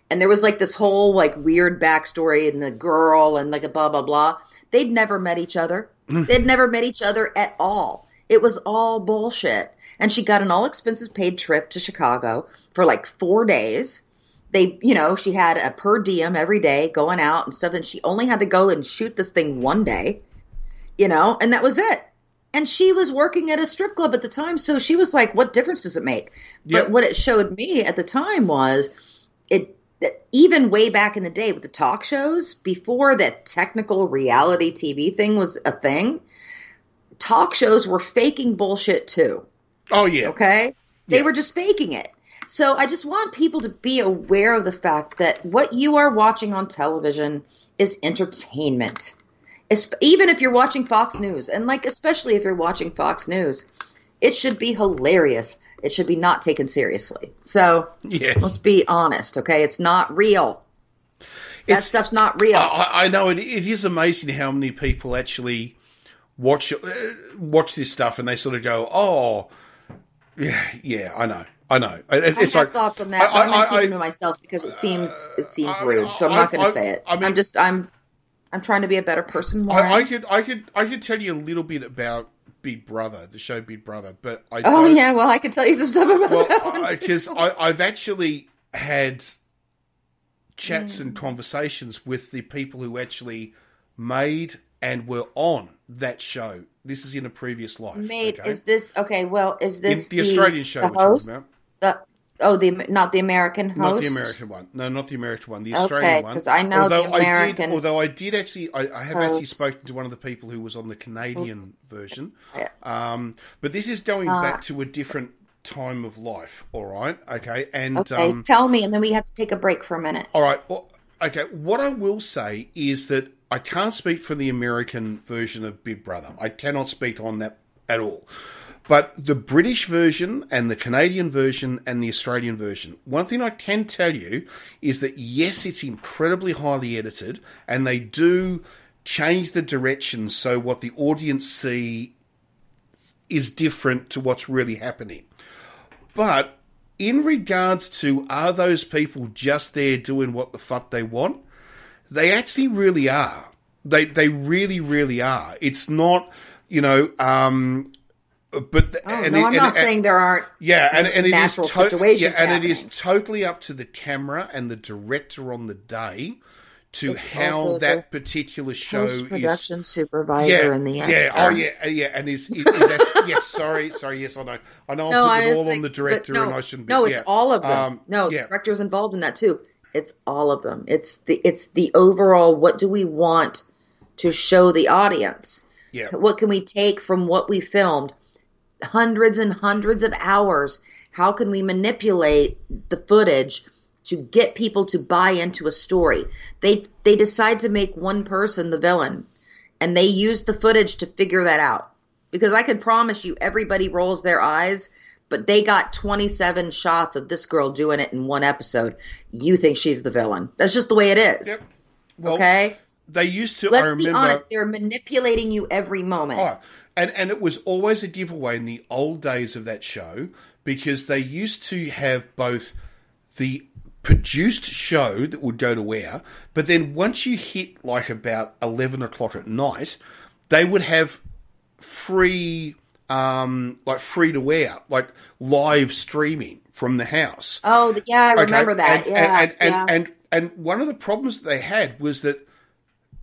and there was like this whole like weird backstory, and the girl and like a blah, blah, blah. They'd never met each other. They'd never met each other at all. It was all bullshit. And she got an all expenses paid trip to Chicago for like 4 days. She had a per diem every day going out and stuff. And she only had to go and shoot this thing one day, and that was it. And she was working at a strip club at the time. So she was like, what difference does it make? Yep. But what it showed me at the time was even way back in the day with the talk shows, before that technical reality TV thing was a thing, talk shows were faking bullshit too. Oh, yeah. Okay? They were just faking it. So I just want people to be aware of the fact that what you are watching on television is entertainment. Even if you're watching Fox News, and especially if you're watching Fox News, it should be hilarious. It should be not taken seriously. So let's be honest, okay? It's not real. That stuff's not real. I know it is amazing how many people actually watch this stuff and they sort of go, "Oh, yeah, I know." It's I have thoughts on that. I'm going to keep them to myself because it seems rude. So I'm not going to say it. I'm trying to be a better person. I could tell you a little bit about Big Brother, the show Big Brother, but I can tell you some stuff about that. Because I've actually had chats and conversations with the people who actually made and were on that show. This is in a previous life. Is this okay? Well, is this the Australian show we're talking about? Not the American host? Not the American one. No, not the American one. The Australian one. Because I know the American. I did actually, I have actually spoken to one of the people who was on the Canadian version. But this is going back to a different time of life. All right. Okay. And tell me, and then we have to take a break for a minute. All right. Well, okay. What I will say is that I can't speak for the American version of Big Brother. I cannot speak on that at all. But the British version and the Canadian version and the Australian version, one thing I can tell you is that, yes, it's incredibly highly edited, and they do change the direction so what the audience see is different to what's really happening. But in regards to, are those people just there doing what the fuck they want? They actually really are. They really, really are. It's not, I'm not saying there aren't natural situations. And it is totally up to the camera and the director on the day to how that particular show is. Production supervisor in the end. Yes. Sorry. Yes, I know. I know. I'm putting it all on the director, and I shouldn't be. No, it's all of them. The director's involved in that too. It's all of them. It's the overall. What do we want to show the audience? Yeah. What can we take from what we filmed? Hundreds and hundreds of hours. How can we manipulate the footage to get people to buy into a story? They decide to make one person the villain, and they use the footage to figure that out. Because I can promise you, everybody rolls their eyes, but they got 27 shots of this girl doing it in one episode. You think she's the villain. That's just the way it is. Yep. Well, okay? They used to, Let's be honest, they're manipulating you every moment. Oh, and it was always a giveaway in the old days of that show, because they used to have both the produced show that would go to air, but then once you hit like about 11 o'clock at night, they would have free to air, like live streaming from the house. Oh, yeah, I remember that. And one of the problems that they had was that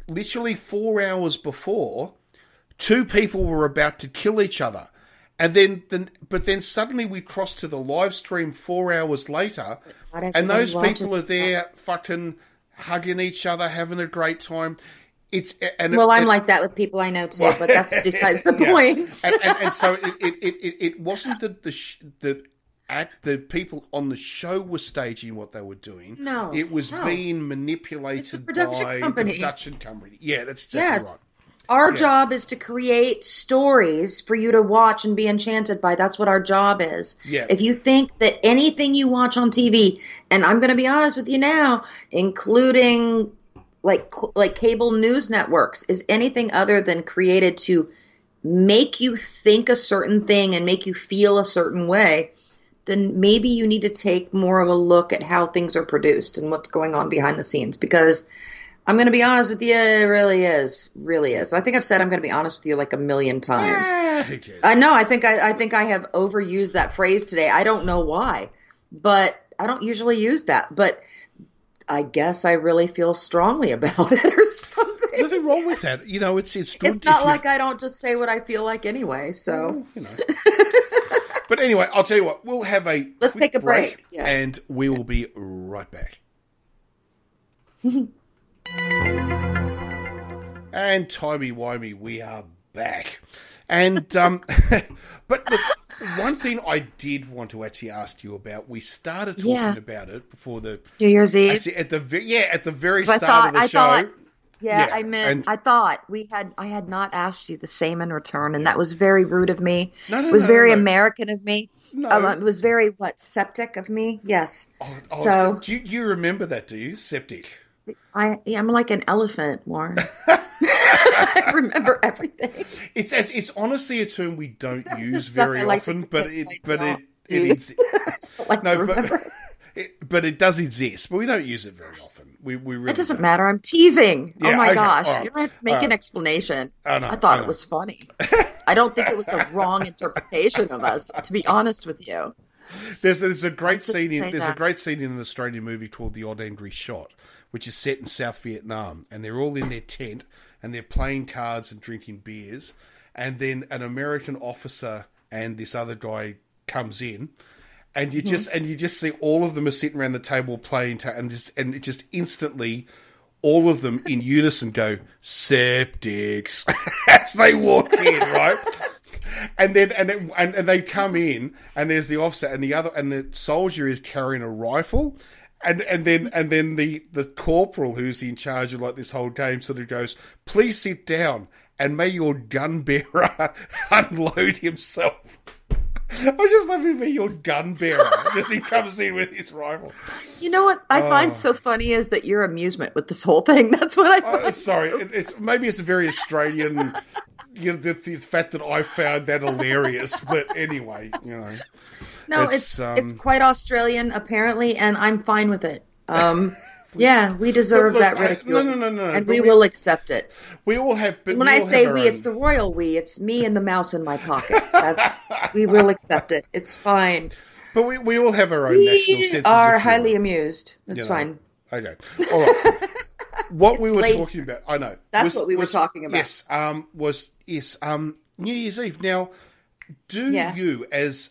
literally 4 hours before, two people were about to kill each other. And then suddenly we crossed to the live stream 4 hours later, and those people are there fucking hugging each other, having a great time. I'm like that with people I know too, but that's besides the point. And so it wasn't the the people on the show were staging what they were doing. No, it was being manipulated by the production company. Yeah, that's exactly right. Our job is to create stories for you to watch and be enchanted by. That's what our job is. Yeah. If you think that anything you watch on TV, and I'm going to be honest with you now, including like cable news networks, is anything other than created to make you think a certain thing and make you feel a certain way, then maybe you need to take more of a look at how things are produced and what's going on behind the scenes. Because I'm going to be honest with you, it really is. I think I've said I'm going to be honest with you like a million times. I know. I think I have overused that phrase today. I don't know why, but I don't usually use that. But I guess I really feel strongly about it or something. Nothing wrong with that. You know, it's good. It's not like I don't just say what I feel like anyway. So, But anyway, I'll tell you what. We'll have let's take a break, and we will be right back. And timey-wimey, we are back. And, but look, one thing I did want to actually ask you about, we started talking about it before the New Year's Eve. Actually, at the very start of the show. I thought I had not asked you the same in return, and that was very rude of me. It was very American of me. No. It was very, septic of me? Yes. So do you remember that, do you? Septic. I'm like an elephant, Warren. I remember everything. It's honestly a term we don't use very often, but it is. But it does exist, but we don't use it very often. We really it doesn't matter. I'm teasing. Yeah, oh my gosh! Right. You don't have to make an explanation. I thought it was funny. I don't think it was a wrong interpretation of us, to be honest with you. There's a great scene in an Australian movie called The Odd Angry Shot, which is set in South Vietnam, and they're all in their tent and they're playing cards and drinking beers, and then an American officer and this other guy comes in, and you just see all of them are sitting around the table playing, and it just instantly all of them in unison go septics as they walk in, right? And they come in, and there's the officer and the soldier is carrying a rifle, and then the corporal who's in charge of like this whole game sort of goes, "Please sit down, and may your gun bearer unload himself." I was just laughing for your gun bearer. Just he comes in with his rifle. You know what I find so funny is that your amusement with this whole thing. That's what I find. Sorry, it's maybe it's a very Australian. You know, the fact that I found that hilarious, but anyway, you know. No, it's quite Australian apparently, and I'm fine with it. Yeah, we deserve that ridicule. No. And we will accept it. We all have. But when I say we, it's the royal we. It's me and the mouse in my pocket. We will accept it. It's fine. But we all have our own national senses. We are highly amused. It's fine. Okay. All right. What we were talking about, I know. That's what we were talking about. Yes, New Year's Eve. Now, do you, as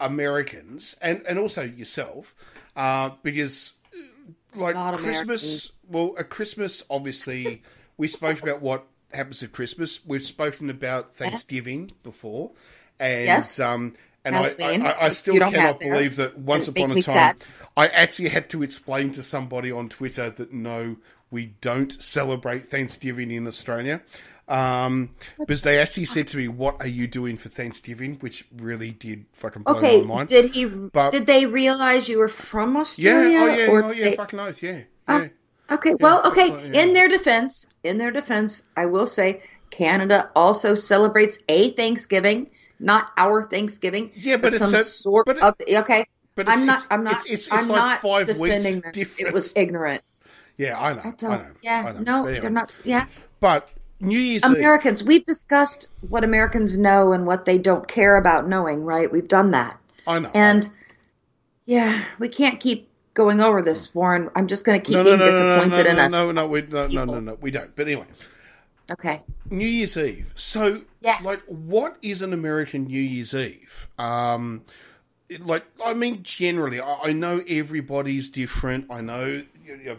Americans, and also yourself, because like Christmas, at Christmas, obviously, we spoke about what happens at Christmas. We've spoken about Thanksgiving before, and I still cannot believe that once upon a time, I actually had to explain to somebody on Twitter that no, we don't celebrate Thanksgiving in Australia. Because they actually said to me, "What are you doing for Thanksgiving?" Which really did fucking blow my mind. Did they realize you were from Australia? Fucking oath, yeah. Okay, In their defense, I will say Canada also celebrates a Thanksgiving, not our Thanksgiving. Yeah, but it's okay. But I'm not it's like 5 weeks different. It was ignorant. Yeah, I know. Yeah, no, anyway. They're not. Yeah, but New Year's Americans, we've discussed what Americans know and what they don't care about knowing, right? We've done that. I know. And, we can't keep going over this, Warren. I'm just going to keep being disappointed in us. No, we don't. But anyway. Okay. New Year's Eve. So, what is an American New Year's Eve? Generally, I know everybody's different. I know,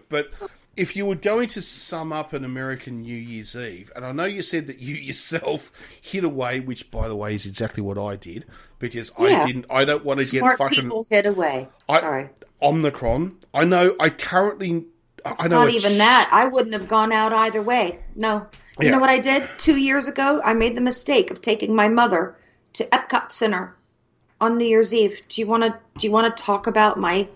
but if you were going to sum up an American New Year's Eve, and I know you said that you yourself hid away, which, by the way, is exactly what I did, because I don't want to get fucking... Smart people hid away. Sorry. Omicron. I know, It's not even that. I wouldn't have gone out either way. No. You know what I did 2 years ago? I made the mistake of taking my mother to Epcot Center on New Year's Eve. Do you want to talk about my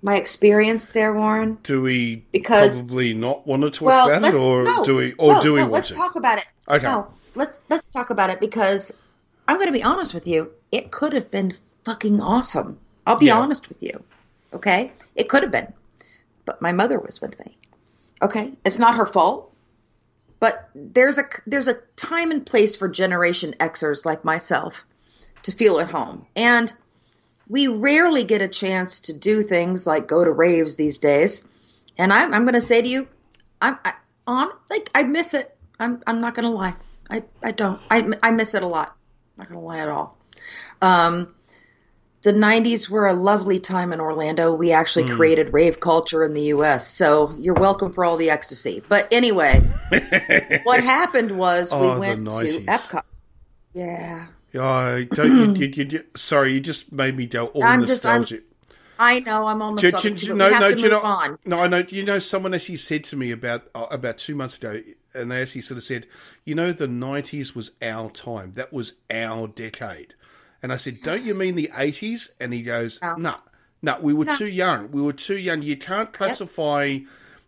experience there, Warren? Do we probably not want to talk about it, or do we want to? Let's talk about it. Okay. No, let's talk about it, because I'm going to be honest with you. It could have been fucking awesome. I'll be honest with you. Okay? It could have been. But my mother was with me. Okay? It's not her fault. But there's a time and place for Generation Xers like myself to feel at home. And we rarely get a chance to do things like go to raves these days. And I'm going to say to you, I miss it. I'm not going to lie. I don't. I miss it a lot. I'm not going to lie at all. The 90s were a lovely time in Orlando. We actually created rave culture in the U.S., so you're welcome for all the ecstasy. But anyway, what happened was we went to Epcot. Yeah. Sorry, you just made me go all nostalgic. I know, I'm on the subject, but we have to move on. No, I know. Someone actually said to me about 2 months ago, and they actually sort of said, the 90s was our time. That was our decade. And I said, don't you mean the 80s? And he goes, no, we were too young. We were too young. You can't classify...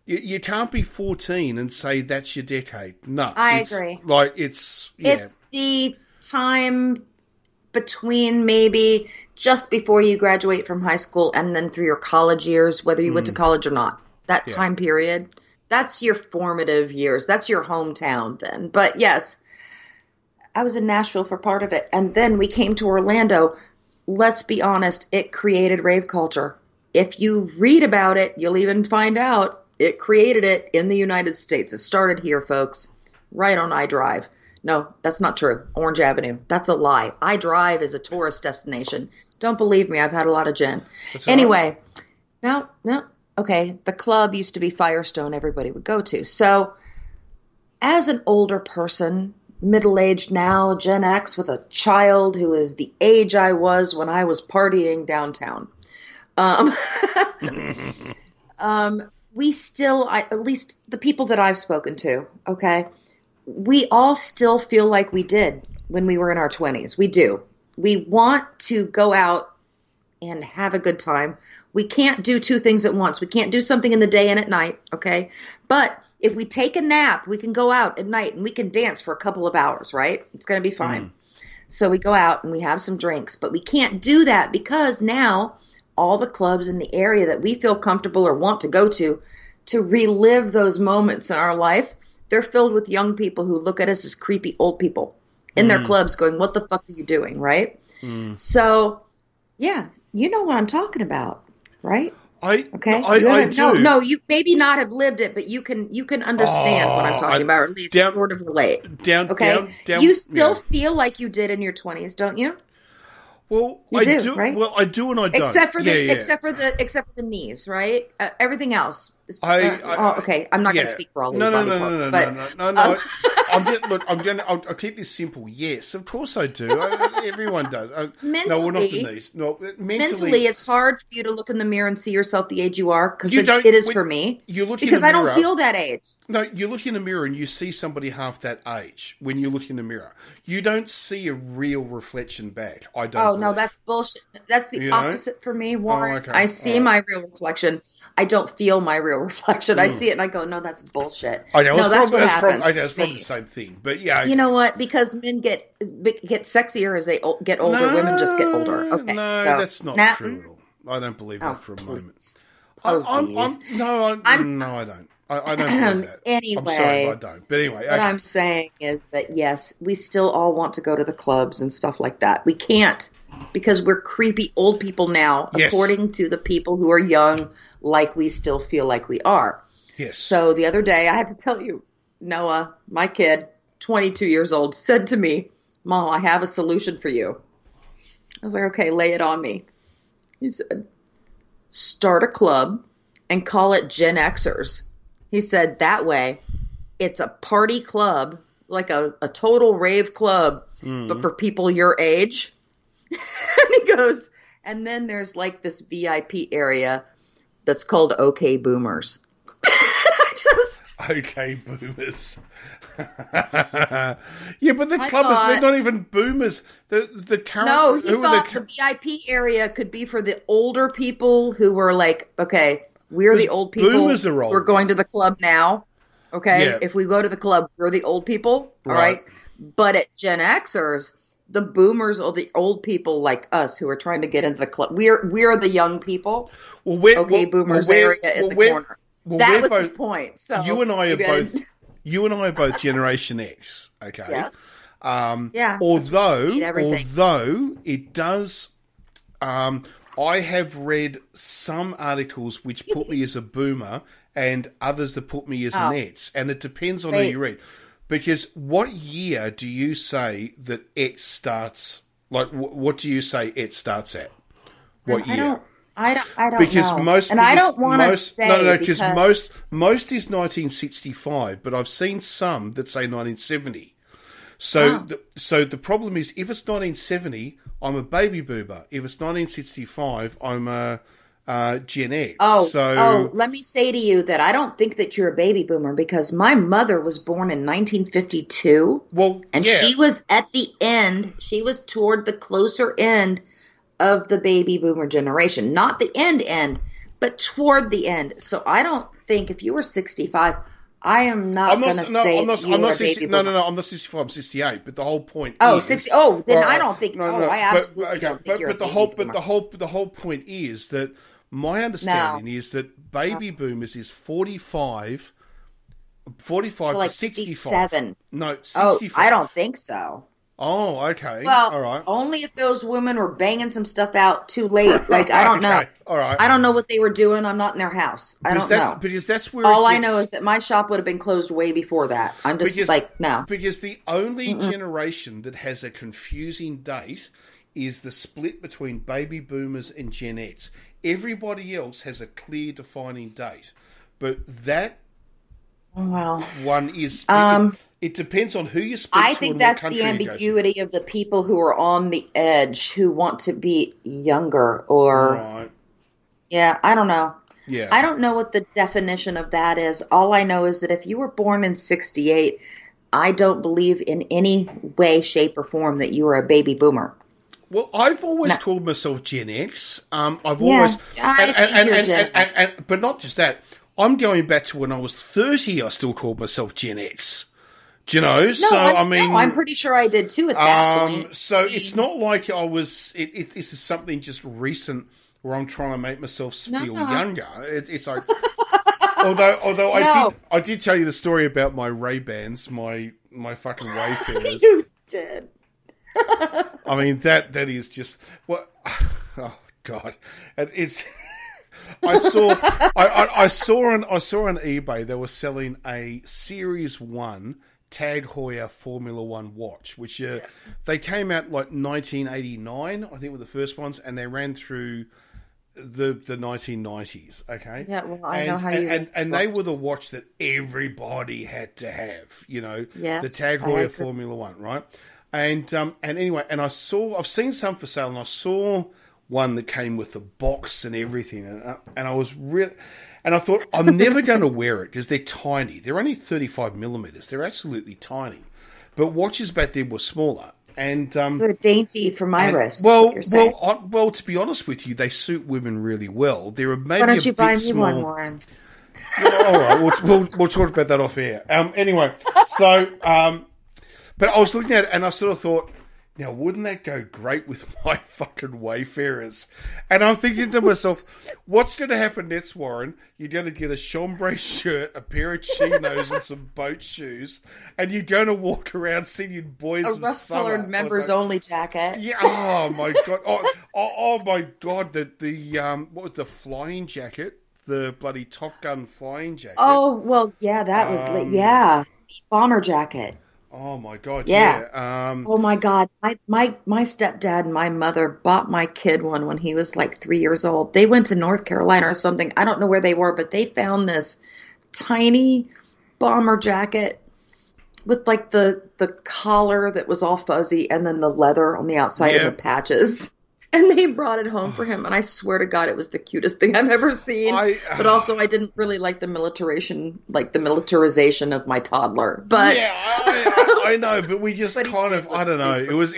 You can't be 14 and say that's your decade. No. I agree. It's the time between maybe just before you graduate from high school and then through your college years, whether you went to college or not. That time period, that's your formative years. That's your hometown then. But yes... I was in Nashville for part of it, and then we came to Orlando. Let's be honest, it created rave culture. If you read about it, you'll even find out it created it in the United States. It started here, folks, right on I Drive. No, that's not true. Orange Avenue. That's a lie. I Drive is a tourist destination. Don't believe me. I've had a lot of gin. Anyway, no. Okay, the club used to be Firestone everybody would go to. So as an older person... middle-aged now, Gen X, with a child who is the age I was when I was partying downtown. We still, at least the people that I've spoken to, okay, we all still feel like we did when we were in our 20s. We do. We want to go out and have a good time. We can't do two things at once. We can't do something in the day and at night, okay? But if we take a nap, we can go out at night and we can dance for a couple of hours, right? It's going to be fine. So we go out and we have some drinks, but we can't do that because now all the clubs in the area that we feel comfortable or want to go to relive those moments in our life, they're filled with young people who look at us as creepy old people in their clubs going, what the fuck are you doing, right? So, yeah, you know what I'm talking about, right? I do. No, you maybe not have lived it, but you can understand what I'm talking about, or at least sort of relate. You still feel like you did in your 20s, don't you? Well, I do, right? Well, I do and I don't. Except for the knees, right? Everything else. Okay. I'm not going to speak for all of No. I'll keep this simple. Yes, of course I do. Everyone does. No, we're not the knees. No, mentally, it's hard for you to look in the mirror and see yourself the age you are, because it is for me. Because I don't feel that age. No, you look in the mirror and you see somebody half that age. When you look in the mirror, you don't see a real reflection back. I don't. Oh no, that's bullshit. That's the opposite for me, Warren. Okay. I see my real reflection. I don't feel my real reflection. I see it and I go, no, that's bullshit. That's probably the same thing. But yeah. You know what? Because men get sexier as they get older. Women just get older. Okay. No, that's not true at all. I don't believe that for a moment. I don't. I don't believe that. Anyway, I'm sorry, but I don't. But anyway. What I'm saying is that, yes, we still all want to go to the clubs and stuff like that. We can't because we're creepy old people now, according to the people who are young, like we still feel like we are. Yes. So the other day, I had to tell you, Noah, my kid, 22 years old, said to me, Mom, I have a solution for you. I was like, okay, lay it on me. He said, start a club and call it Gen Xers. He said, that way, it's a party club, like a total rave club, but for people your age. And he goes, and then there's like this VIP area that's called OK Boomers. Okay, boomers. Yeah, but the club they're not even boomers. The current. No, he thought the VIP area could be for the older people who were like, okay, we're the old people. Boomers are old. We're going to the club now. Okay, yeah. If we go to the club, we're the old people. All right. But at Gen Xers, the boomers are the old people like us who are trying to get into the club. We're the young people. Well, boomers area in the corner. Well, that was his point. So you and I are both Generation X. Okay. Yes. Yeah. Although it does, I have read some articles which put me as a boomer and others that put me as an X, and it depends on who you read. Because what year do you say that X starts? Like, what do you say it starts at? What year? I don't because know. Most, and I don't want to say no, because most is 1965, but I've seen some that say 1970. So the problem is, if it's 1970, I'm a baby boomer. If it's 1965, I'm a Gen X. Let me say to you that I don't think that you're a baby boomer because my mother was born in 1952. Well, and she was at the end. She was toward the closer end of the baby boomer generation, not the end, but toward the end. So I don't think if you were 65, I am not going to say I'm not a baby boomer. No, I'm not 65. I'm 68. But the whole point. Is, 60. Oh, then I don't think. I absolutely don't think you're a baby boomer. But the whole point is that my understanding is that baby boomers is 45 to 65. 67. No, 65. I don't think so. Oh, okay. Well, all right. Only if those women were banging some stuff out too late. Like, I don't know. All right. I don't know what they were doing. I'm not in their house. I don't know. Because that's where all I know is that my shop would have been closed way before that. I'm just no. Because the only generation that has a confusing date is the split between baby boomers and Gen X. Everybody else has a clear defining date. But that one is... It depends on who you speak to. I think that's the ambiguity of the people who are on the edge, who want to be younger or... Right. Yeah, I don't know. Yeah. I don't know what the definition of that is. All I know is that if you were born in 68, I don't believe in any way, shape, or form that you were a baby boomer. Well, I've always called myself Gen X. But not just that. I'm going back to when I was 30. I still called myself Gen X. Do you know? I'm pretty sure I did too at that point. So it's not like I was. This is something just recent where I'm trying to make myself feel younger. It's like, although I did tell you the story about my Ray-Bans, my fucking Wayfarers. You did. I mean that is just what. Oh God, it's. I saw on eBay they were selling a Series 1 Tag Heuer Formula One watch, which they came out like 1989, I think were the first ones, and they ran through the 1990s. Okay, yeah, well, I know how you and they were the watch that everybody had to have. You know, yes, the Tag Heuer Formula One, right? And anyway, and I've seen some for sale, and I saw one that came with the box and everything, and I was really. And I thought, I'm never going to wear it because they're tiny. They're only 35 millimeters. They're absolutely tiny. But watches back then were smaller. And they're dainty for my wrist. Well, to be honest with you, they suit women really well. They're maybe why don't you buy me small. one, Warren? Well, all right, we'll talk about that off air. Anyway, so but I was looking at it and I sort of thought, now, wouldn't that go great with my fucking Wayfarers? And I'm thinking to myself, what's going to happen next, Warren? You're going to get a chambray shirt, a pair of chinos, and some boat shoes, and you're going to walk around singing Boys of Summer. A rust-colored members-only jacket. Yeah. Oh my god. Oh my god. The what was the flying jacket? The bloody Top Gun flying jacket. Oh well, yeah, that was bomber jacket. Oh my god! Yeah. Oh my god! My stepdad and my mother bought my kid one when he was like 3 years old. They went to North Carolina or something. I don't know where they were, but they found this tiny bomber jacket with like the collar that was all fuzzy and then the leather on the outside of the patches. And they brought it home for him, and I swear to God, it was the cutest thing I've ever seen. But also, I didn't really like the militarization of my toddler. But yeah, I know, but we just I don't know. It was.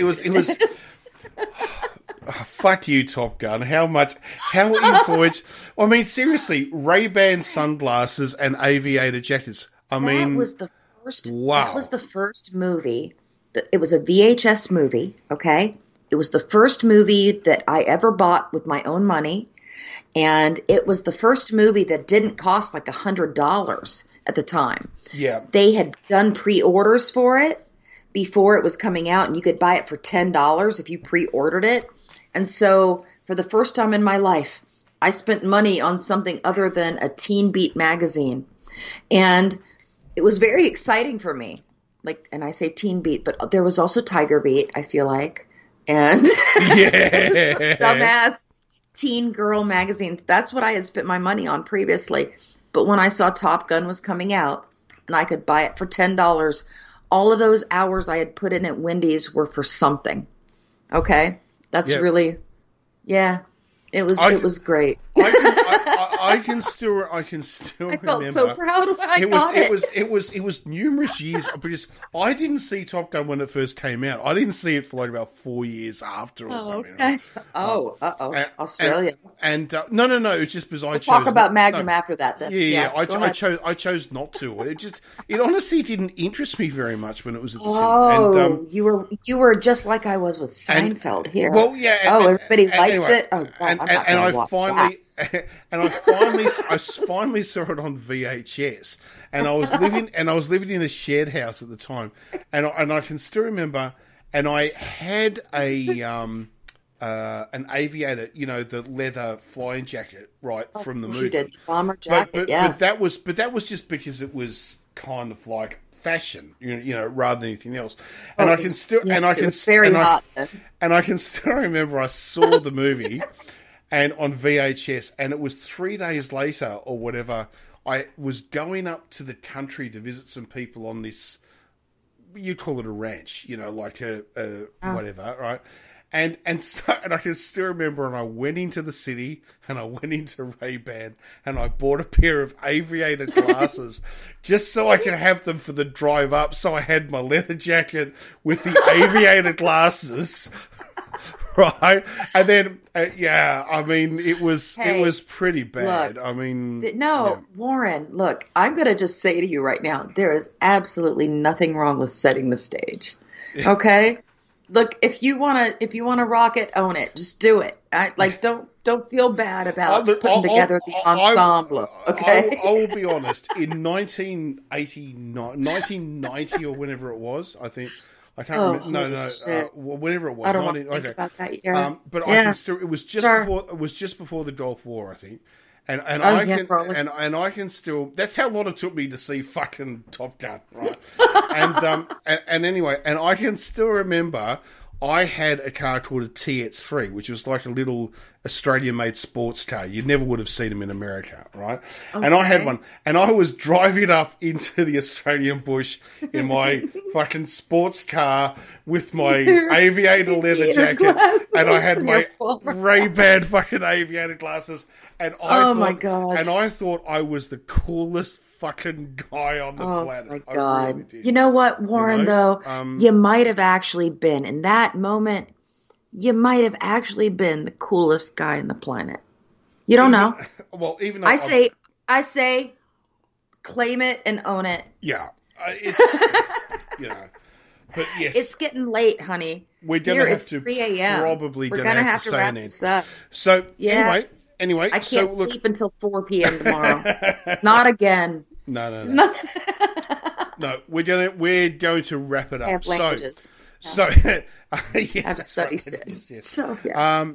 Fuck you, Top Gun. How influenced? I mean, seriously, Ray-Ban sunglasses and aviator jackets. I mean, that was the first. Wow, that was the first movie. It was a VHS movie. Okay. It was the first movie that I ever bought with my own money, and it was the first movie that didn't cost like $100 at the time. Yeah. They had done pre-orders for it before it was coming out, and you could buy it for $10 if you pre-ordered it. And so for the first time in my life, I spent money on something other than a Teen Beat magazine. And it was very exciting for me. And I say Teen Beat, but there was also Tiger Beat, I feel like. And dumbass teen girl magazines. That's what I had spent my money on previously. But when I saw Top Gun was coming out and I could buy it for $10, all of those hours I had put in at Wendy's were for something. Okay? That's really, it was great. I can still remember. I felt so proud when I got it. It was numerous years because I didn't see Top Gun when it first came out. I didn't see it for like about 4 years after or something. Okay. Australia. No. It's just because I chose. Talk about Magnum after that. Then. Yeah. I chose not to. It honestly didn't interest me very much when it was at the cinema. And, you were just like I was with Seinfeld here. Well, yeah. Everybody likes it. Oh, God, I finally saw it on VHS, and I was living in a shared house at the time, and I can still remember, and I had an aviator, the leather flying jacket, from the movie. You did. Bomber jacket, but that was just because it was kind of like fashion, rather than anything else. And I can still remember I saw the movie. And on VHS, and it was 3 days later or whatever, I was going up to the country to visit some people on this, you call it a ranch, like a whatever, right? And I can still remember, and I went into the city, and I went into Ray-Ban, and I bought a pair of aviator glasses just so I could have them for the drive up. So I had my leather jacket with the aviator glasses. Right, and then it was pretty bad. Look, Warren, look, I'm going to just say to you right now, there is absolutely nothing wrong with setting the stage. Okay, look, if you wanna rock it, own it, just do it. Don't feel bad about putting together the ensemble. Okay, I will be honest. In 1990 or whenever it was, I think. I can't remember. Whenever it was. I don't want to think about that year. But I can still. It was just before. It was just before the Gulf War, I think. And I can still. That's how long it took me to see fucking Top Gun, right? and anyway, and I can still remember. I had a car called a TX3, which was like a little Australian-made sports car. You never would have seen them in America, right? Okay. And I had one. And I was driving up into the Australian bush in my fucking sports car with my aviator leather jacket. And I had my Ray-Ban fucking aviator glasses. And my God. And I thought I was the coolest fucking guy on the planet. Oh my God. Really, you know what, Warren, though? You might have actually been, in that moment, you might have actually been the coolest guy on the planet. You don't know. Well, even though I say, claim it and own it. Yeah. It's, but yes. It's getting late, honey. We're going to have to 3 a.m. probably going to have to say an end. So, Anyway, I can't sleep until 4 p.m. tomorrow. Not again. No. No, we're going to wrap it up. I have languages. Yes, study shit. Yes. So, yeah.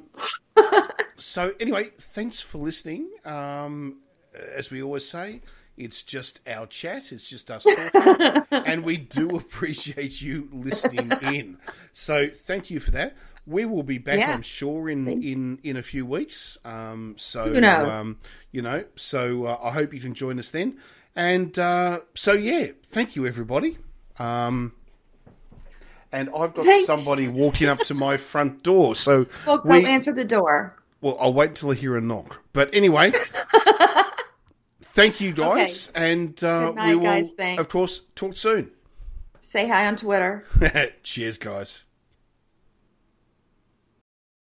So anyway, thanks for listening. As we always say, it's just our chat. It's just us talking, and we do appreciate you listening in. So thank you for that. We will be back, I'm sure, in a few weeks. So who knows? So I hope you can join us then. And so, yeah, thank you, everybody. And I've got somebody walking up to my front door. So well, go answer the door. Well, I'll wait until I hear a knock. But anyway, thank you, guys. Okay. And Good night, we will, guys. Thanks. of course, talk soon. Say hi on Twitter. Cheers, guys.